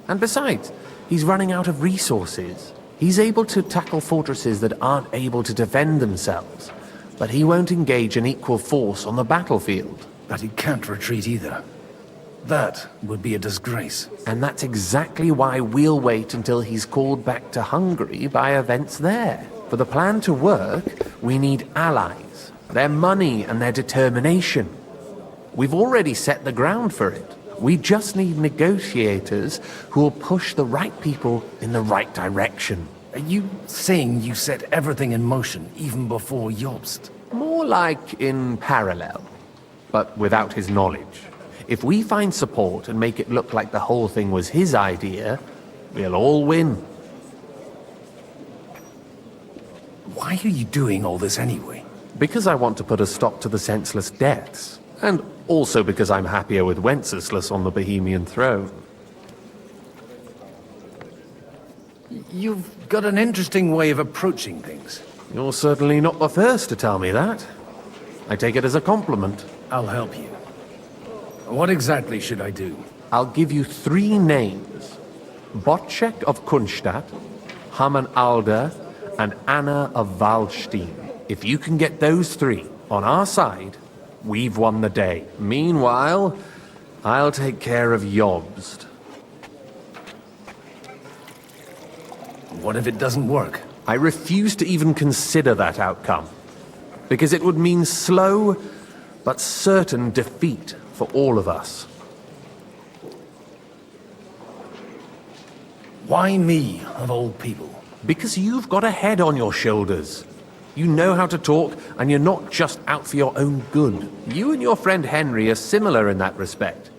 And besides, he's running out of resources. He's able to tackle fortresses that aren't able to defend themselves. But he won't engage an equal force on the battlefield. But he can't retreat either. That would be a disgrace. And that's exactly why we'll wait until he's called back to Hungary by events there. For the plan to work, we need allies, their money and their determination. We've already set the ground for it. We just need negotiators who will push the right people in the right direction. Are you saying you set everything in motion even before Jobst? More like in parallel, but without his knowledge. If we find support and make it look like the whole thing was his idea, we'll all win. Why are you doing all this anyway? Because I want to put a stop to the senseless deaths. And also because I'm happier with Wenceslas on the Bohemian throne. You've got an interesting way of approaching things. You're certainly not the first to tell me that. I take it as a compliment. I'll help you. What exactly should I do? I'll give you 3 names. Botchek of Kunstadt, Haman Alder, and Anna of Waldstein. If you can get those 3 on our side, we've won the day. Meanwhile, I'll take care of Jobst. What if it doesn't work? I refuse to even consider that outcome. Because it would mean slow, but certain defeat for all of us. Why me, of all people? Because you've got a head on your shoulders. You know how to talk, and you're not just out for your own good. You and your friend Henry are similar in that respect.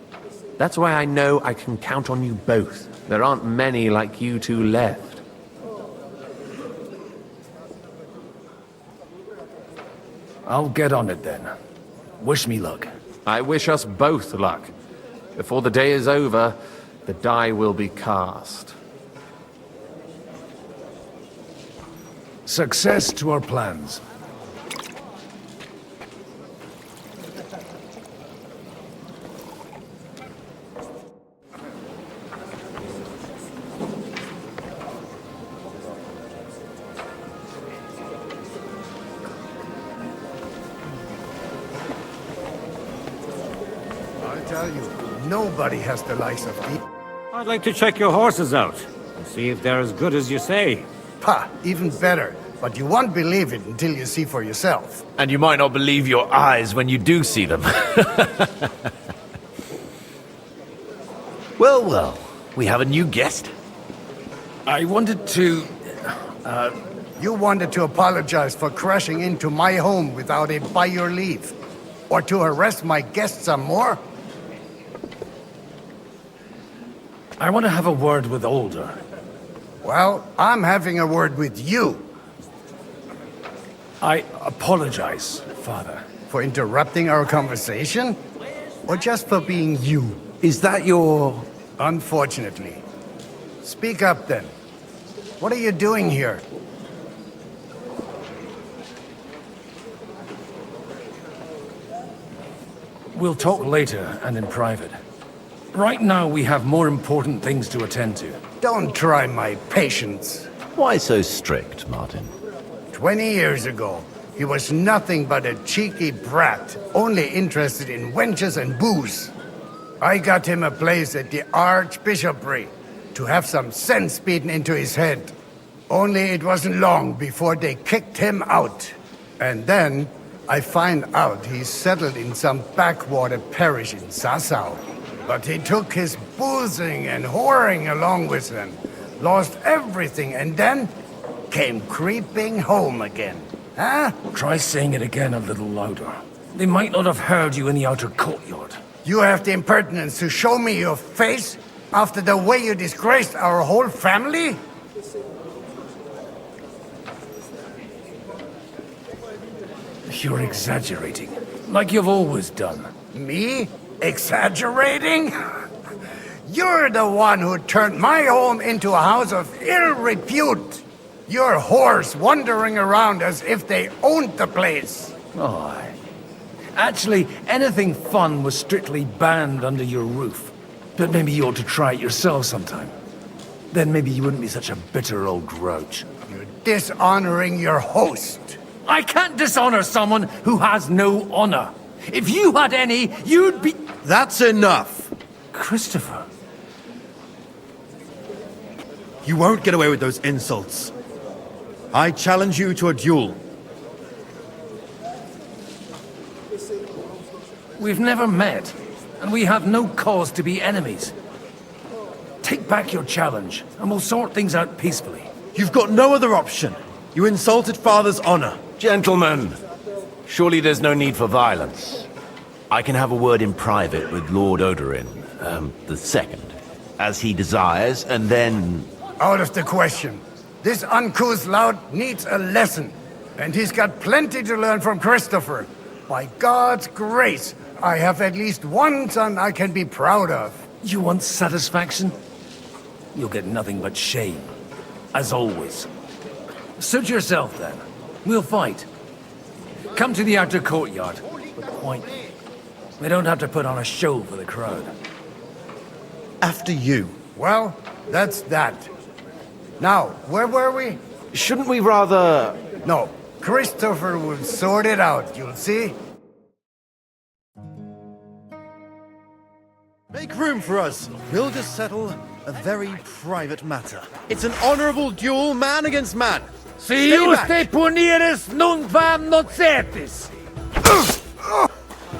That's why I know I can count on you both. There aren't many like you two left. I'll get on it then. Wish me luck. I wish us both luck. Before the day is over, the die will be cast. Success to our plans. I tell you, nobody has the likes of thee. I'd like to check your horses out and see if they're as good as you say. Ha! Even better. But you won't believe it until you see for yourself. And you might not believe your eyes when you do see them. Well, well, we have a new guest. I wanted to... You wanted to apologize for crashing into my home without it by your leave. Or to harass my guests some more? I want to have a word with Older. Well, I'm having a word with you. I apologize, Father. For interrupting our conversation? Or just for being you? Is that your... Unfortunately. Speak up then. What are you doing here? We'll talk later and in private. Right now we have more important things to attend to. Don't try my patience. Why so strict, Martin? 20 years ago, He was nothing but a cheeky brat, only interested in wenches and booze. I got him a place at the Archbishopric to have some sense beaten into his head. Only it wasn't long before they kicked him out. And then I find out he's settled in some backwater parish in Sassau. But he took his boozing and whoring along with him, lost everything, and then came creeping home again. Huh? Try saying it again a little louder. They might not have heard you in the outer courtyard. You have the impertinence to show me your face after the way you disgraced our whole family? You're exaggerating, like you've always done. Me? Exaggerating? You're the one who turned my home into a house of ill repute. Your whores wandering around as if they owned the place. Oh, actually, anything fun was strictly banned under your roof. But maybe you ought to try it yourself sometime. Then maybe you wouldn't be such a bitter old grouch. You're dishonoring your host. I can't dishonor someone who has no honor. If you had any, you'd be... That's enough! Christopher. You won't get away with those insults. I challenge you to a duel. We've never met, and we have no cause to be enemies. Take back your challenge, and we'll sort things out peacefully. You've got no other option. You insulted Father's honor. Gentlemen, surely there's no need for violence. I can have a word in private with Lord Odorin, the second, as he desires, and then... Out of the question. This uncouth lout needs a lesson, and he's got plenty to learn from Christopher. By God's grace, I have at least one son I can be proud of. You want satisfaction? You'll get nothing but shame, as always. Suit yourself, then. We'll fight. Come to the outer courtyard, but quietly. We don't have to put on a show for the crowd. After you. Well, that's that. Now, where were we? Shouldn't we rather... No, Christopher will sort it out, you'll see. Make room for us. We'll just settle a very private matter. It's an honorable duel, man against man. Si juste puniris non vam nocetis.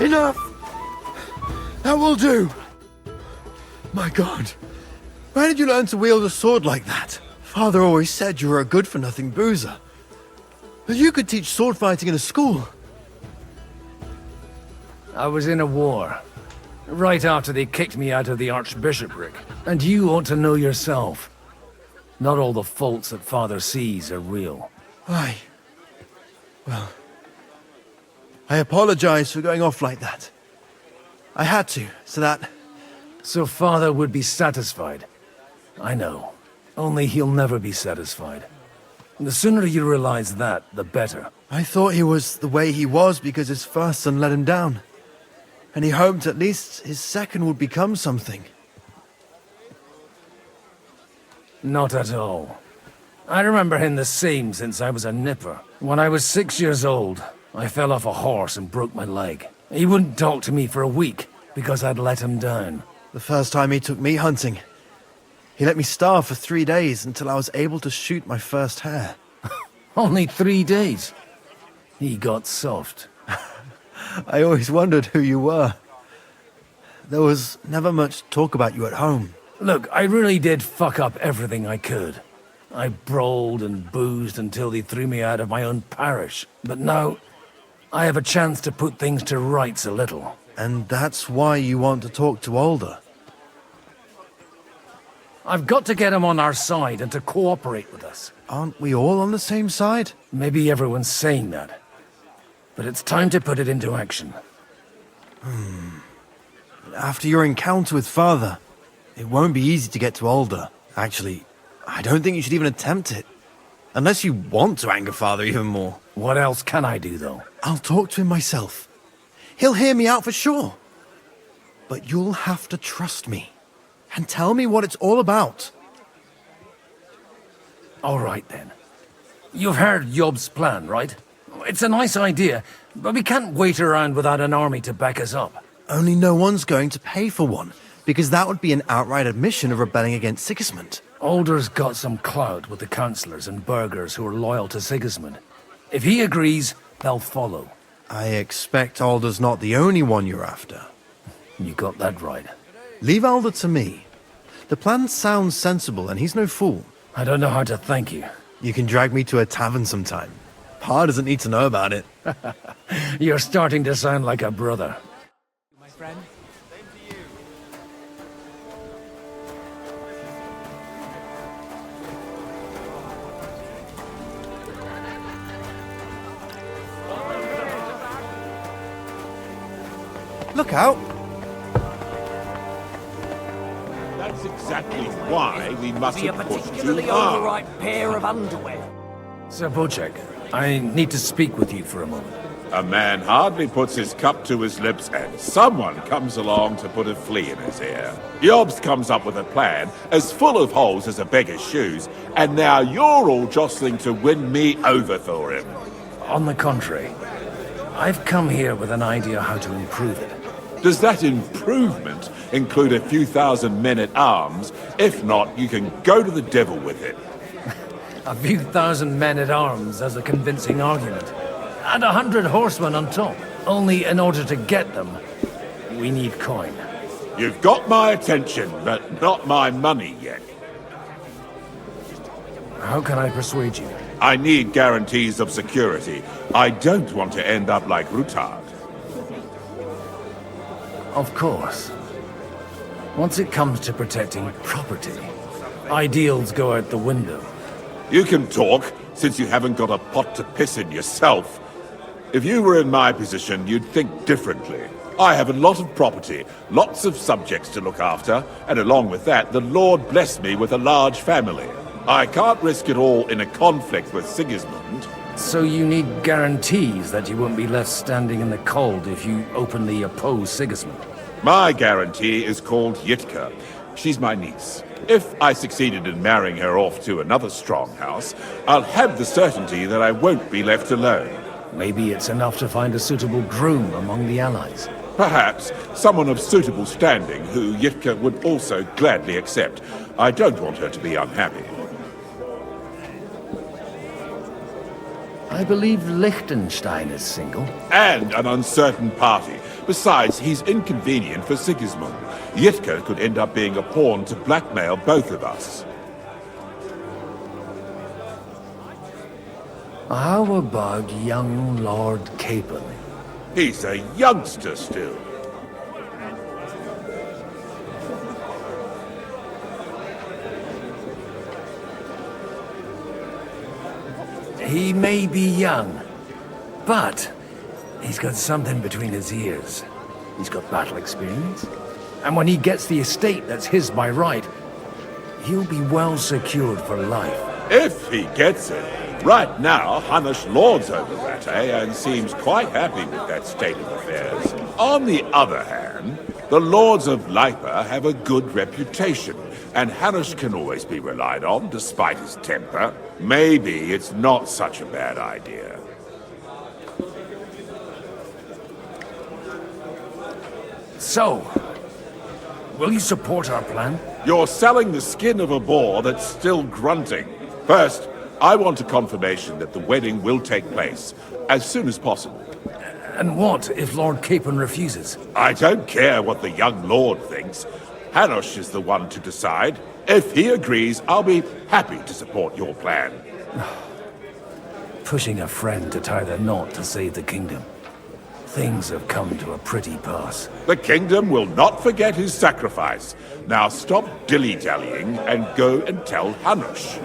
Enough! That will do. My God. Where did you learn to wield a sword like that? Father always said you were a good-for-nothing boozer. But you could teach sword fighting in a school. I was in a war. Right after they kicked me out of the Archbishopric. And you ought to know yourself. Not all the faults that Father sees are real. Aye. Well, I apologize for going off like that. I had to, so that... So Father would be satisfied. I know. Only he'll never be satisfied. The sooner you realize that, the better. I thought he was the way he was because his first son let him down. And he hoped at least his second would become something. Not at all. I remember him the same since I was a nipper. When I was 6 years old, I fell off a horse and broke my leg. He wouldn't talk to me for a week because I'd let him down. The first time he took me hunting, he let me starve for 3 days until I was able to shoot my first hare. Only 3 days? He got soft. I always wondered who you were. There was never much talk about you at home. Look, I really did fuck up everything I could. I brawled and boozed until they threw me out of my own parish. But now, I have a chance to put things to rights a little. And that's why you want to talk to Alder? I've got to get him on our side and to cooperate with us. Aren't we all on the same side? Maybe everyone's saying that. But it's time to put it into action. After your encounter with Father, it won't be easy to get to Alder. Actually, I don't think you should even attempt it. Unless you want to anger Father even more. What else can I do, though? I'll talk to him myself. He'll hear me out for sure. But you'll have to trust me. And tell me what it's all about. All right, then. You've heard Job's plan, right? It's a nice idea, but we can't wait around without an army to back us up. Only no one's going to pay for one, because that would be an outright admission of rebelling against Sigismund. Alder's got some clout with the councillors and burghers who are loyal to Sigismund. If he agrees, they'll follow. I expect Alder's not the only one you're after. You got that right. Leave Alder to me. The plan sounds sensible, and he's no fool. I don't know how to thank you. You can drag me to a tavern sometime. Pa doesn't need to know about it. You're starting to sound like a brother. My friend. Look out! That's exactly why we mustn't Be a push particularly too hard. overripe pair of underwear. Sir Bocek, I need to speak with you for a moment. A man hardly puts his cup to his lips and someone comes along to put a flea in his ear. Yobs comes up with a plan as full of holes as a beggar's shoes, and now you're all jostling to win me over for him. On the contrary, I've come here with an idea how to improve it. Does that improvement include a few thousand men-at-arms? If not, you can go to the devil with it. A few thousand men-at-arms as a convincing argument. And 100 horsemen on top. Only in order to get them, we need coin. You've got my attention, but not my money yet. How can I persuade you? I need guarantees of security. I don't want to end up like Rutard. Of course. Once it comes to protecting property, ideals go out the window. You can talk, since you haven't got a pot to piss in yourself. If you were in my position, you'd think differently. I have a lot of property, lots of subjects to look after, and along with that, the Lord blessed me with a large family. I can't risk it all in a conflict with Sigismund. So you need guarantees that you won't be left standing in the cold if you openly oppose Sigismund. My guarantee is called Yitka. She's my niece. If I succeeded in marrying her off to another strong house, I'll have the certainty that I won't be left alone. Maybe it's enough to find a suitable groom among the allies. Perhaps someone of suitable standing who Yitka would also gladly accept. I don't want her to be unhappy. I believe Liechtenstein is single. And an uncertain party. Besides, he's inconvenient for Sigismund. Yitka could end up being a pawn to blackmail both of us. How about young Lord Capon? He's a youngster still. He may be young, but he's got something between his ears. He's got battle experience. And when he gets the estate that's his by right, he'll be well secured for life. If he gets it. Right now, Hanush lords over that, and seems quite happy with that state of affairs. On the other hand, the lords of Lipa have a good reputation, and Hanush can always be relied on, despite his temper. Maybe it's not such a bad idea. So, will you support our plan? You're selling the skin of a boar that's still grunting. First, I want a confirmation that the wedding will take place as soon as possible. And what if Lord Capon refuses? I don't care what the young lord thinks. Hanush is the one to decide. If he agrees, I'll be happy to support your plan. Pushing a friend to tie the knot to save the kingdom. Things have come to a pretty pass. The kingdom will not forget his sacrifice. Now stop dilly-dallying and go and tell Hanush.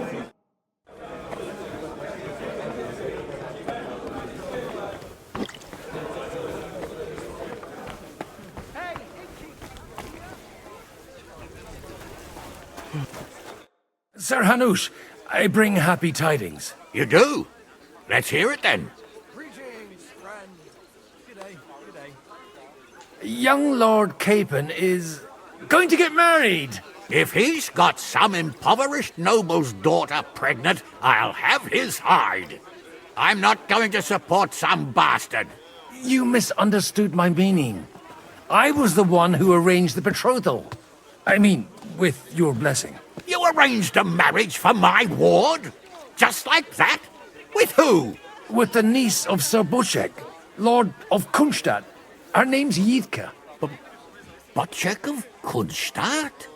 Sir Hanush, I bring happy tidings. You do? Let's hear it then. Young Lord Capon is going to get married. If he's got some impoverished noble's daughter pregnant, I'll have his hide. I'm not going to support some bastard. You misunderstood my meaning. I was the one who arranged the betrothal. I mean, with your blessing. You arranged a marriage for my ward? Just like that? With who? With the niece of Sir Bushek, Lord of Kunstadt. Her name's Yidka. Bushek of Kunstadt?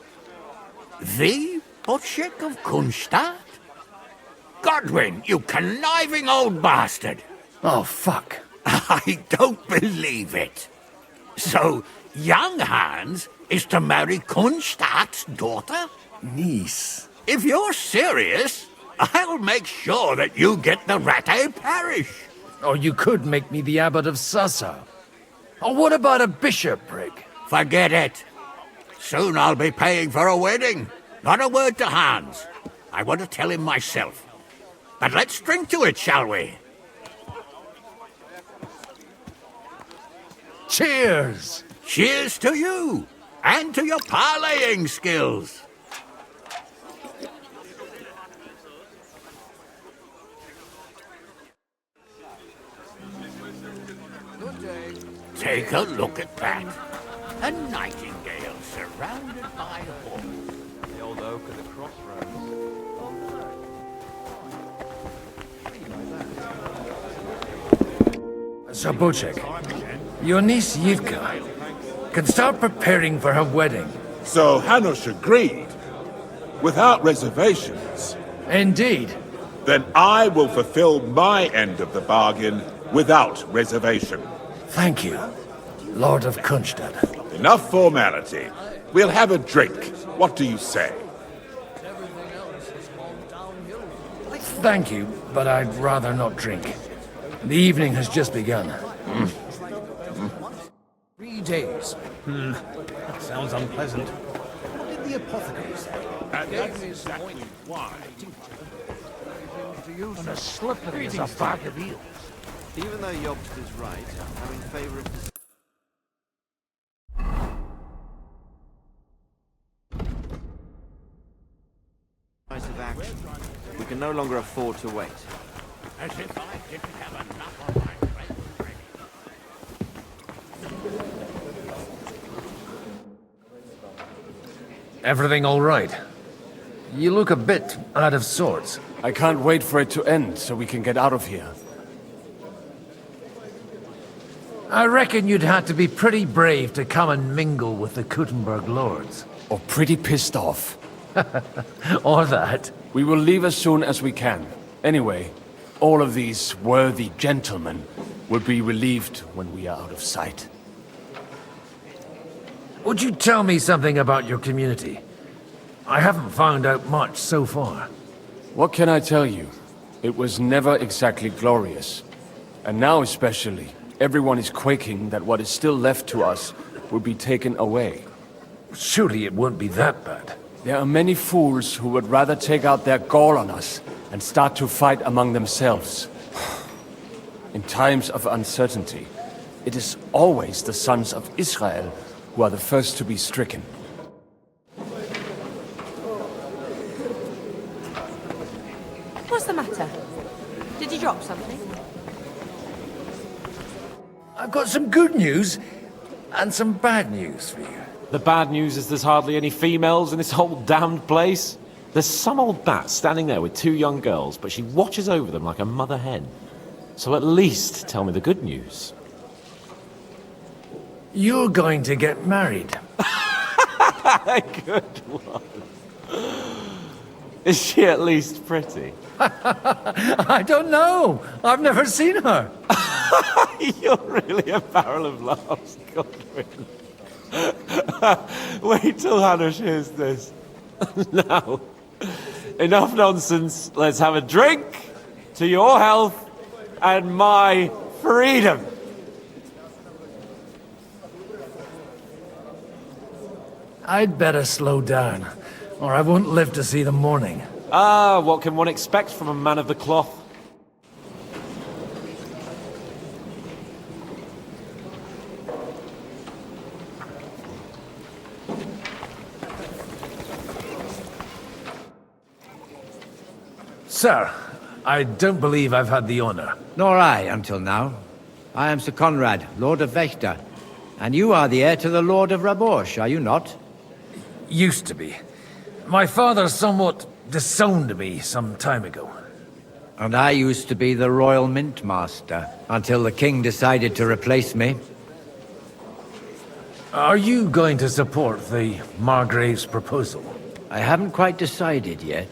The Bushek of Kunstadt? Godwin, you conniving old bastard! Oh, fuck. I don't believe it. So, young Hans is to marry Kunstadt's daughter? Niece. If you're serious, I'll make sure that you get the Rattay parish. Or you could make me the abbot of Sassa. Or what about a bishopric? Forget it. Soon I'll be paying for a wedding. Not a word to Hans. I want to tell him myself. But let's drink to it, shall we? Cheers! Cheers to you! And to your parleying skills! Take a look at that. A nightingale surrounded by hawks. The old oak at the crossroads. Sir Bushek, your niece Yivka can start preparing for her wedding. So Hanush agreed, without reservations. Indeed. Then I will fulfill my end of the bargain without reservation. Thank you, Lord of Kunstadt. Enough formality. We'll have a drink. What do you say? Thank you, but I'd rather not drink. The evening has just begun. 3 days. That sounds unpleasant. What did the apothecary say? That's exactly why. And as slippery as a bag of eels. Even though Jobst is right, I'm in favor of decisive action. We can no longer afford to wait. As if I didn't have enough on my plate already. Everything all right? You look a bit out of sorts. I can't wait for it to end so we can get out of here. I reckon you'd have to be pretty brave to come and mingle with the Kuttenberg lords. Or pretty pissed off. Or that. We will leave as soon as we can. Anyway, all of these worthy gentlemen will be relieved when we are out of sight. Would you tell me something about your community? I haven't found out much so far. What can I tell you? It was never exactly glorious. And now especially, everyone is quaking that what is still left to us will be taken away. Surely it won't be that bad. There are many fools who would rather take out their gall on us and start to fight among themselves. In times of uncertainty, it is always the sons of Israel who are the first to be stricken. What's the matter? Did you drop something? I've got some good news and some bad news for you. The bad news is there's hardly any females in this whole damned place. There's some old bat standing there with 2 young girls, but she watches over them like a mother hen. So at least tell me the good news. You're going to get married. Good one. Is she at least pretty? I don't know. I've never seen her. You're really a barrel of laughs, Godwin. Wait till Hanush hears this. Now, enough nonsense. Let's have a drink to your health and my freedom. I'd better slow down, or I won't live to see the morning. Ah, what can one expect from a man of the cloth? Sir, I don't believe I've had the honor. Nor I, until now. I am Sir Conrad, Lord of Vechta. And you are the heir to the Lord of Raborsh, are you not? Used to be. My father somewhat disowned me some time ago. And I used to be the Royal Mint Master, until the King decided to replace me. Are you going to support the Margrave's proposal? I haven't quite decided yet.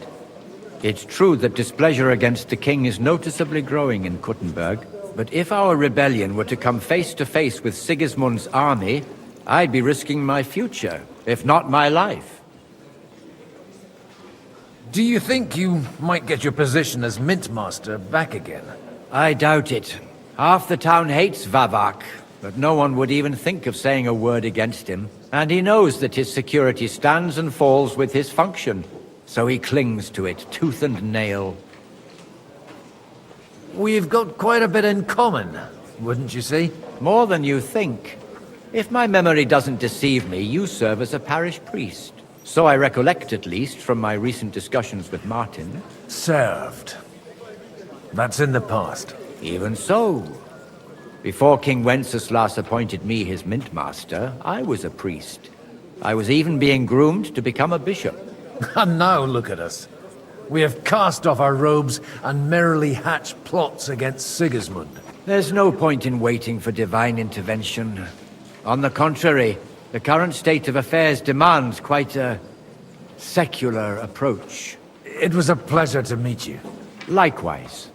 It's true that displeasure against the King is noticeably growing in Kuttenberg, but if our rebellion were to come face to face with Sigismund's army, I'd be risking my future, if not my life. Do you think you might get your position as Mint Master back again? I doubt it. Half the town hates Vavak, but no one would even think of saying a word against him. And he knows that his security stands and falls with his function, so he clings to it tooth and nail. We've got quite a bit in common, wouldn't you say? More than you think. If my memory doesn't deceive me, you serve as a parish priest. So I recollect, at least, from my recent discussions with Martin. Served. That's in the past. Even so. Before King Wenceslas appointed me his mint master, I was a priest. I was even being groomed to become a bishop. And now look at us. We have cast off our robes and merrily hatched plots against Sigismund. There's no point in waiting for divine intervention. On the contrary, the current state of affairs demands quite a secular approach. It was a pleasure to meet you. Likewise.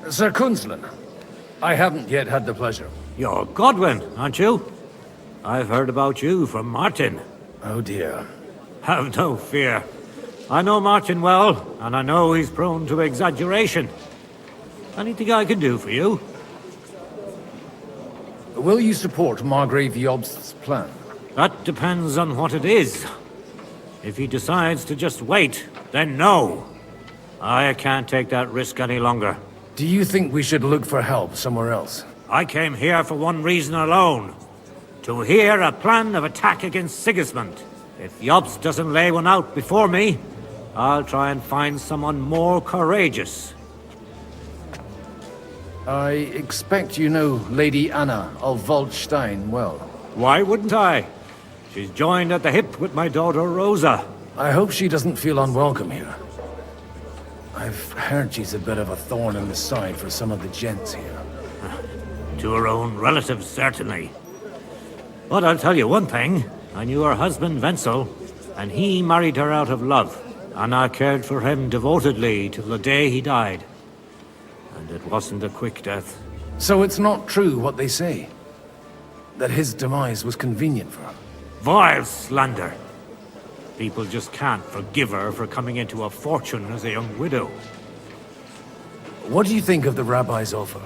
Sir Kunzlin, I haven't yet had the pleasure. You're Godwin, aren't you? I've heard about you from Martin. Oh dear. Have no fear. I know Martin well, and I know he's prone to exaggeration. Anything I can do for you? Will you support Margrave Jobst's plan? That depends on what it is. If he decides to just wait, then no. I can't take that risk any longer. Do you think we should look for help somewhere else? I came here for one reason alone. To hear a plan of attack against Sigismund. If Jobst doesn't lay one out before me, I'll try and find someone more courageous. I expect you know Lady Anna of Waldstein well. Why wouldn't I? She's joined at the hip with my daughter Rosa. I hope she doesn't feel unwelcome here. I've heard she's a bit of a thorn in the side for some of the gents here. To her own relatives, certainly. But I'll tell you one thing. I knew her husband, Wenzel, and he married her out of love. And I cared for him devotedly till the day he died. And it wasn't a quick death. So it's not true what they say? That his demise was convenient for her? Vile slander. People just can't forgive her for coming into a fortune as a young widow. What do you think of the rabbi's offer?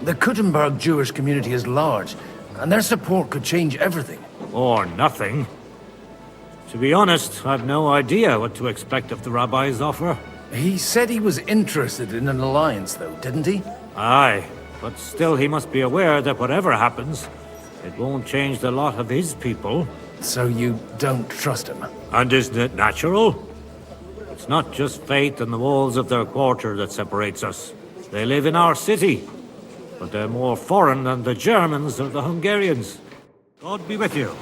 The Kuttenberg Jewish community is large, and their support could change everything. Or nothing. To be honest, I've no idea what to expect of the rabbi's offer. He said he was interested in an alliance, though, didn't he? Aye, but still he must be aware that whatever happens, it won't change the lot of his people. So you don't trust him? And isn't it natural? It's not just faith in the walls of their quarter that separates us. They live in our city, but they're more foreign than the Germans or the Hungarians. God be with you.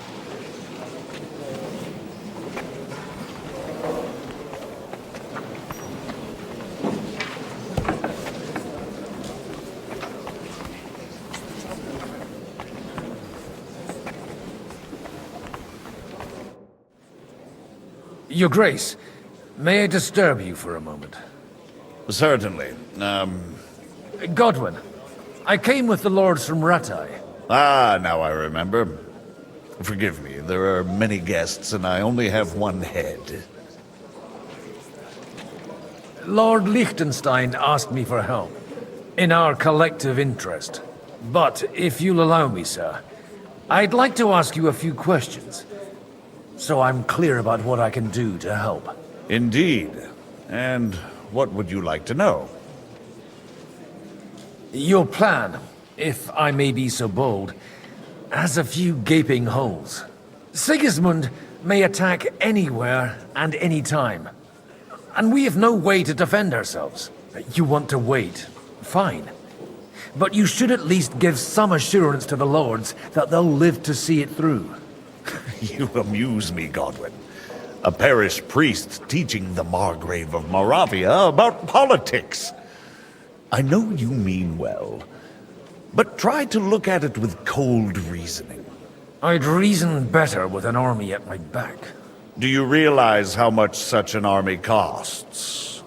Your Grace, may I disturb you for a moment? Certainly. Godwin, I came with the lords from Rattay. Ah, now I remember. Forgive me, there are many guests, and I only have one head. Lord Liechtenstein asked me for help, in our collective interest. But, if you'll allow me, sir, I'd like to ask you a few questions, so I'm clear about what I can do to help. Indeed. And what would you like to know? Your plan, if I may be so bold, has a few gaping holes. Sigismund may attack anywhere and any time, and we have no way to defend ourselves. You want to wait, fine. But you should at least give some assurance to the lords that they'll live to see it through. You amuse me, Godwin. A parish priest teaching the Margrave of Moravia about politics. I know you mean well, but try to look at it with cold reasoning. I'd reason better with an army at my back. Do you realize how much such an army costs?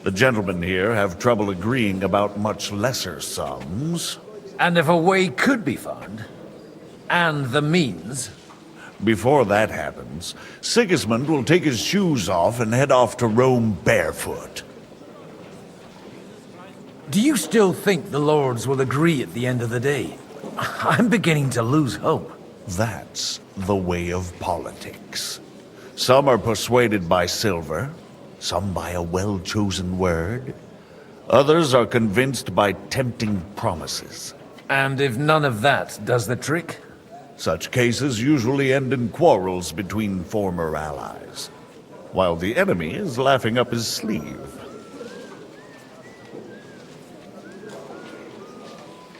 The gentlemen here have trouble agreeing about much lesser sums. And if a way could be found, and the means... Before that happens, Sigismund will take his shoes off and head off to Rome barefoot. Do you still think the lords will agree at the end of the day? I'm beginning to lose hope. That's the way of politics. Some are persuaded by silver, some by a well-chosen word. Others are convinced by tempting promises. And if none of that does the trick? Such cases usually end in quarrels between former allies, while the enemy is laughing up his sleeve.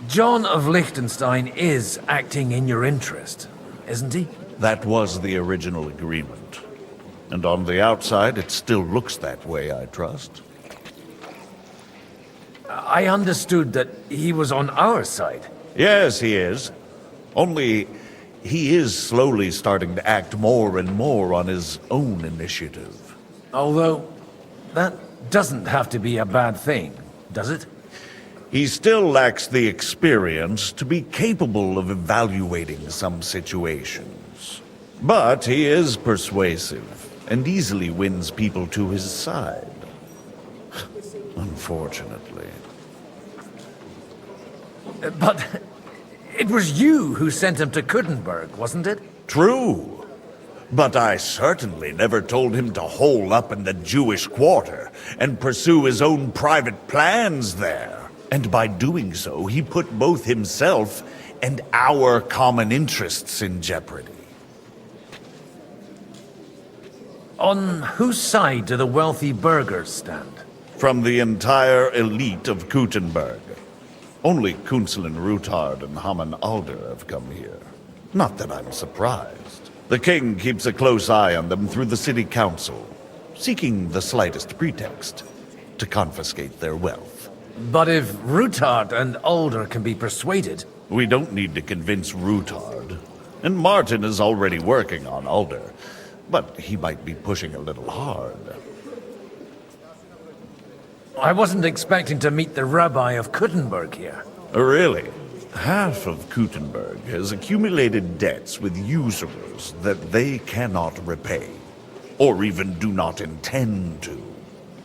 John of Liechtenstein is acting in your interest, isn't he? That was the original agreement. And on the outside, it still looks that way, I trust. I understood that he was on our side. Yes, he is. Only, he is slowly starting to act more and more on his own initiative. Although, that doesn't have to be a bad thing, does it? He still lacks the experience to be capable of evaluating some situations. But he is persuasive, and easily wins people to his side. Unfortunately. But it was you who sent him to Kuttenberg, wasn't it? True. But I certainly never told him to hole up in the Jewish quarter and pursue his own private plans there. And by doing so, he put both himself and our common interests in jeopardy. On whose side do the wealthy burghers stand? From the entire elite of Kuttenberg. Only Kunzelin Ruthard and Hamann Alder have come here. Not that I'm surprised. The king keeps a close eye on them through the city council, seeking the slightest pretext to confiscate their wealth. But if Ruthard and Alder can be persuaded... We don't need to convince Ruthard. And Martin is already working on Alder. But he might be pushing a little hard. I wasn't expecting to meet the rabbi of Kuttenberg here. Really? Half of Kuttenberg has accumulated debts with usurers that they cannot repay, or even do not intend to.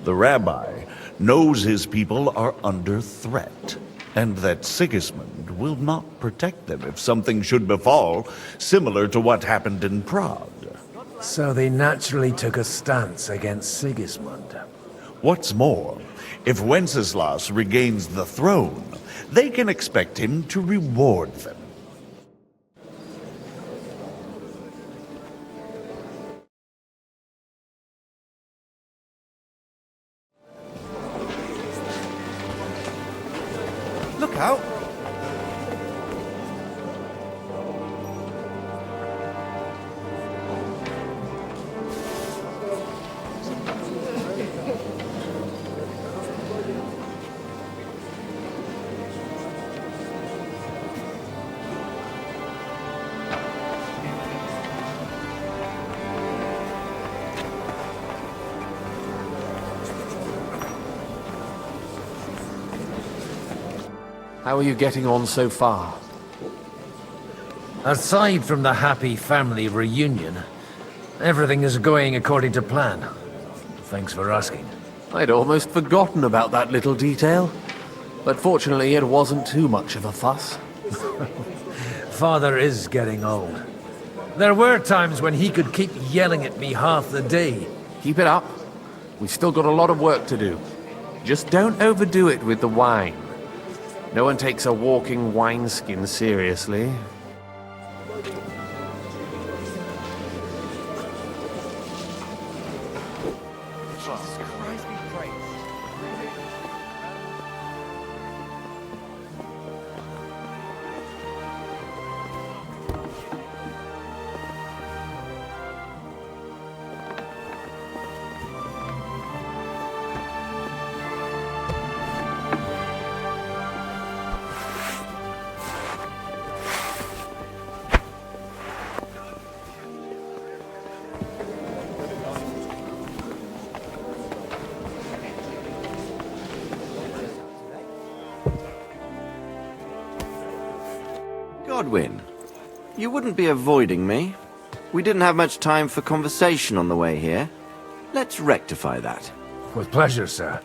The rabbi knows his people are under threat, and that Sigismund will not protect them if something should befall, similar to what happened in Prague. So they naturally took a stance against Sigismund. What's more, if Wenceslas regains the throne, they can expect him to reward them. Look out! How are you getting on so far? Aside from the happy family reunion, everything is going according to plan. Thanks for asking. I'd almost forgotten about that little detail. But fortunately, it wasn't too much of a fuss. Father is getting old. There were times when he could keep yelling at me half the day. Keep it up. We've still got a lot of work to do. Just don't overdo it with the wine. No one takes a walking wineskin seriously. Godwin, you wouldn't be avoiding me. We didn't have much time for conversation on the way here. Let's rectify that. With pleasure, sir.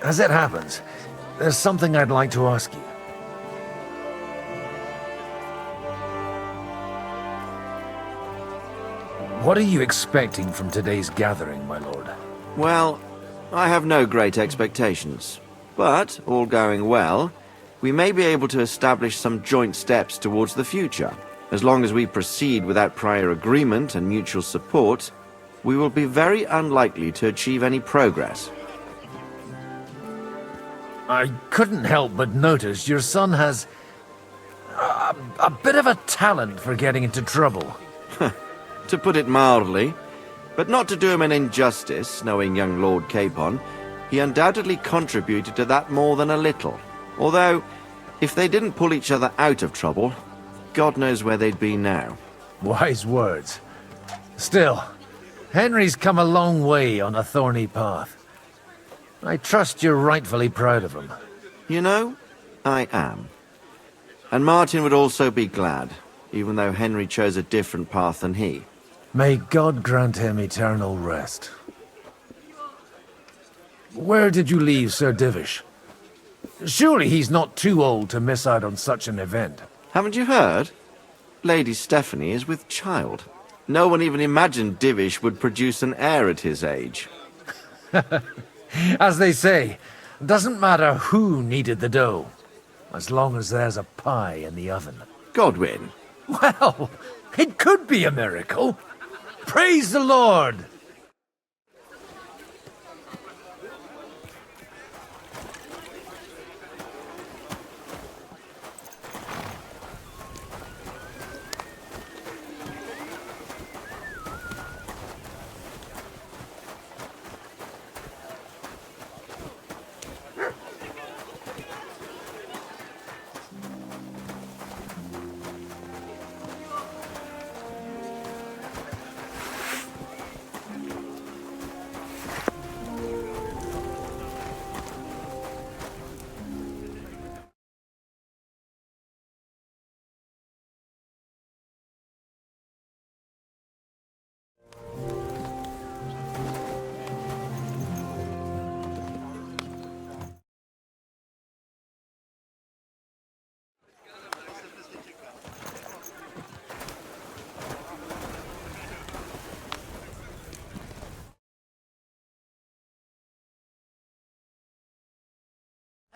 As it happens, there's something I'd like to ask you. What are you expecting from today's gathering, my lord? Well, I have no great expectations. But, all going well, we may be able to establish some joint steps towards the future. As long as we proceed without prior agreement and mutual support, we will be very unlikely to achieve any progress. I couldn't help but notice your son has a bit of a talent for getting into trouble. To put it mildly, but not to do him an injustice, knowing young Lord Capon, he undoubtedly contributed to that more than a little. Although, if they didn't pull each other out of trouble, God knows where they'd be now. Wise words. Still, Henry's come a long way on a thorny path. I trust you're rightfully proud of him. You know, I am. And Martin would also be glad, even though Henry chose a different path than he. May God grant him eternal rest. Where did you leave Sir Divish? Surely he's not too old to miss out on such an event. Haven't you heard? Lady Stephanie is with child. No one even imagined Divish would produce an heir at his age. As they say, doesn't matter who kneaded the dough, as long as there's a pie in the oven. Godwin. Well, it could be a miracle. Praise the Lord!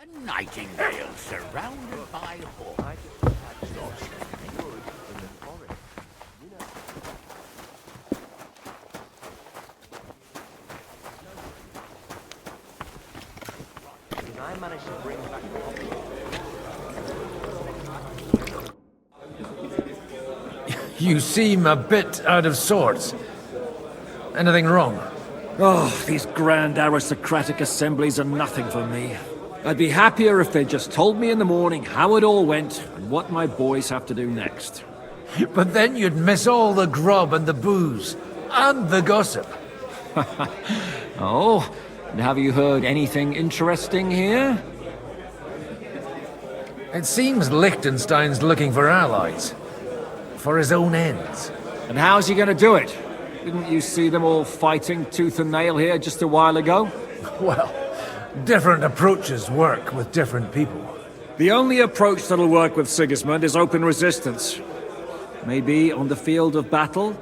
A nightingale surrounded by hawks. I managed to bring back You seem a bit out of sorts. Anything wrong? Oh, these grand aristocratic assemblies are nothing for me. I'd be happier if they just told me in the morning how it all went and what my boys have to do next. But then you'd miss all the grub and the booze, and the gossip. Oh, and have you heard anything interesting here? It seems Liechtenstein's looking for allies. For his own ends. And how's he gonna do it? Didn't you see them all fighting tooth and nail here just a while ago? Well, different approaches work with different people. The only approach that'll work with Sigismund is open resistance. Maybe on the field of battle?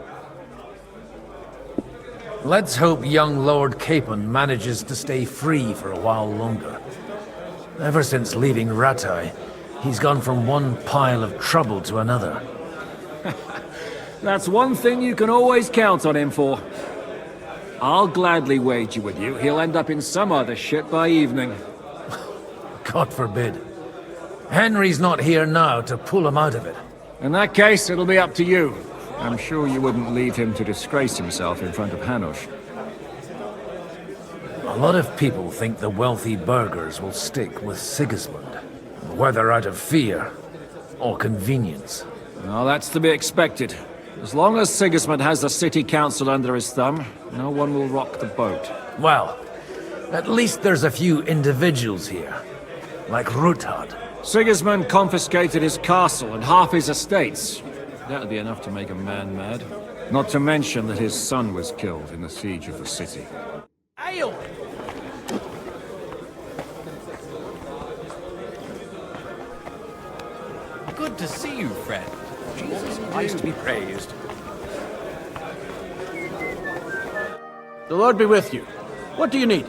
Let's hope young Lord Capon manages to stay free for a while longer. Ever since leaving Rattay, he's gone from one pile of trouble to another. That's one thing you can always count on him for. I'll gladly wager with you he'll end up in some other shit by evening. God forbid. Henry's not here now to pull him out of it. In that case, it'll be up to you. I'm sure you wouldn't leave him to disgrace himself in front of Hanush. A lot of people think the wealthy burghers will stick with Sigismund, whether out of fear or convenience. Well, that's to be expected. As long as Sigismund has the city council under his thumb, no one will rock the boat. Well, at least there's a few individuals here, like Ruthard. Sigismund confiscated his castle and half his estates. That'll be enough to make a man mad. Not to mention that his son was killed in the siege of the city. Ale! Good to see you, friend. Jesus Christ to be praised. The Lord be with you. What do you need?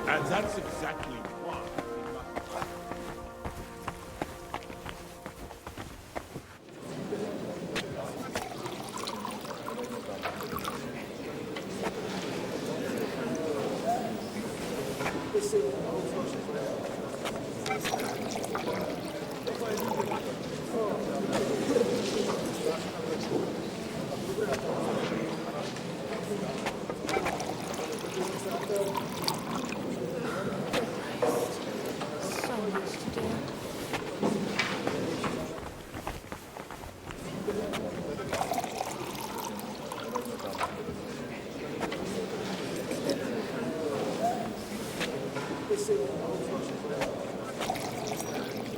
And that's exactly why.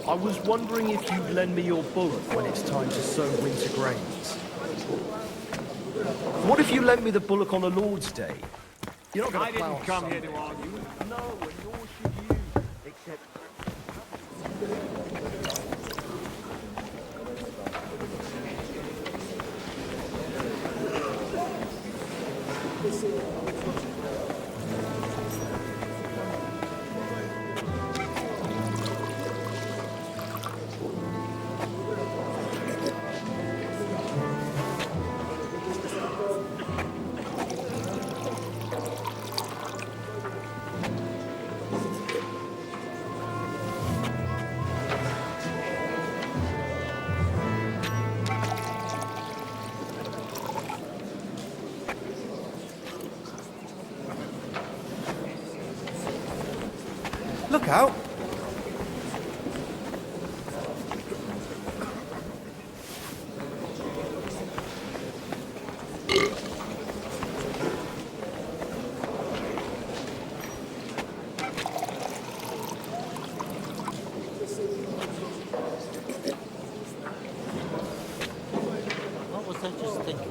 I was wondering if you'd lend me your bullock when it's time to sow winter grains. What if you lent me the bullock on a Lord's Day? You're not going to plough. I didn't come here to argue. No, and nor should you. Except... Look out! What was I just thinking?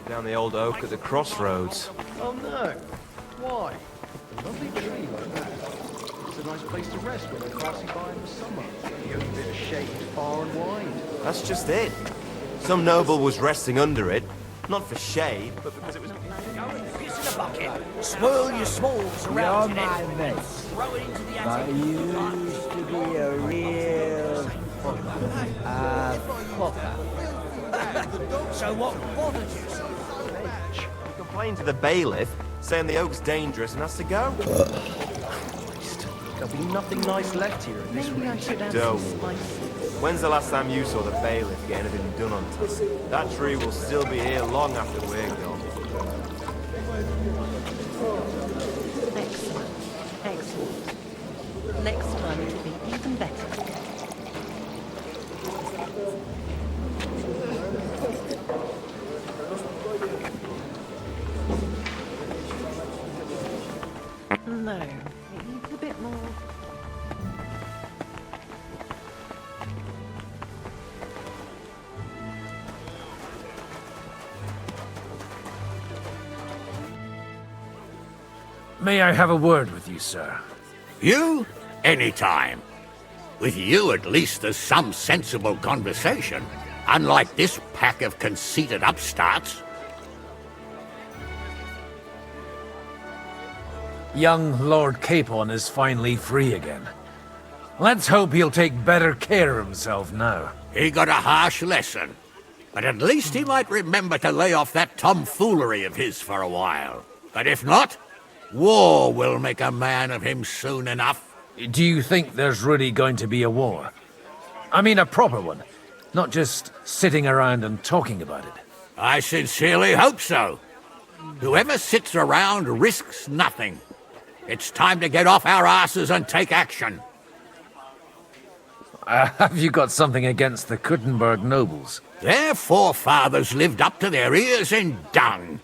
Down the old oak at the crossroads. Oh no. Why? A lovely tree like that. It's a nice place to rest when you're passing by in the summer. The only bit of shade far and wide. That's just it. Some noble was resting under it, not for shade, but because it was... Piss in a bucket. Swirl your smalls around You're my mess. Throw it into the I attic. used to be a real popper. So what bothered you so much? complained to the bailiff, saying the oak's dangerous and has to go. There'll be nothing nice left here at this Maybe I rate. should have Don't. some spices. When's the last time you saw the bailiff get anything done on time? That tree will still be here long after we're gone. Excellent. Excellent. Next time it'll be even better. No, it needs a bit more. May I have a word with you, sir? You? Anytime. With you, at least, there's some sensible conversation. Unlike this pack of conceited upstarts. Young Lord Capon is finally free again. Let's hope he'll take better care of himself now. He got a harsh lesson. But at least he might remember to lay off that tomfoolery of his for a while. But if not, war will make a man of him soon enough. Do you think there's really going to be a war? I mean a proper one, not just sitting around and talking about it. I sincerely hope so. Whoever sits around risks nothing. It's time to get off our asses and take action. Have you got something against the Kuttenberg nobles? Their forefathers lived up to their ears in dung.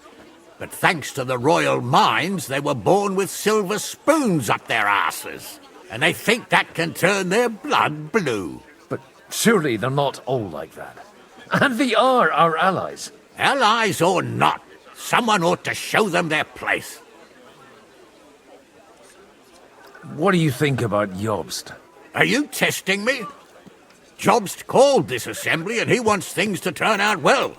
But thanks to the royal mines, they were born with silver spoons up their asses. And they think that can turn their blood blue. But surely they're not all like that. And they are our allies. Allies or not, someone ought to show them their place. What do you think about Jobst? Are you testing me? Jobst called this assembly and he wants things to turn out well.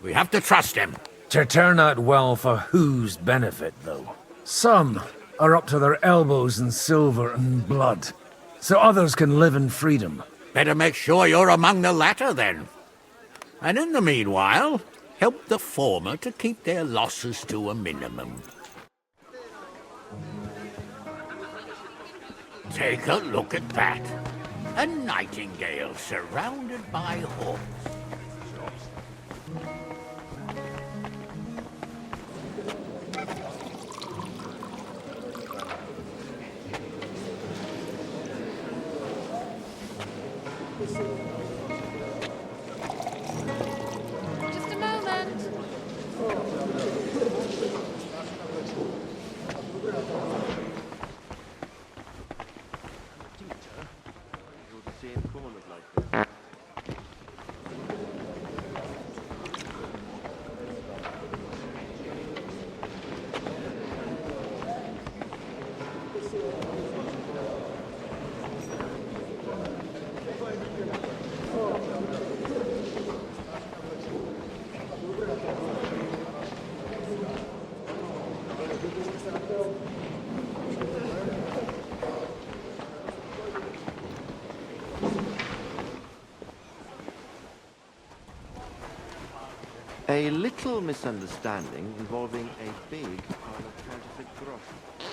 We have to trust him. To turn out well for whose benefit, though? Some are up to their elbows in silver and blood, so others can live in freedom. Better make sure you're among the latter, then. And in the meanwhile, help the former to keep their losses to a minimum. Take a look at that. A nightingale surrounded by hawks. Just a moment. A little misunderstanding involving a big pile of counterfeit groschen.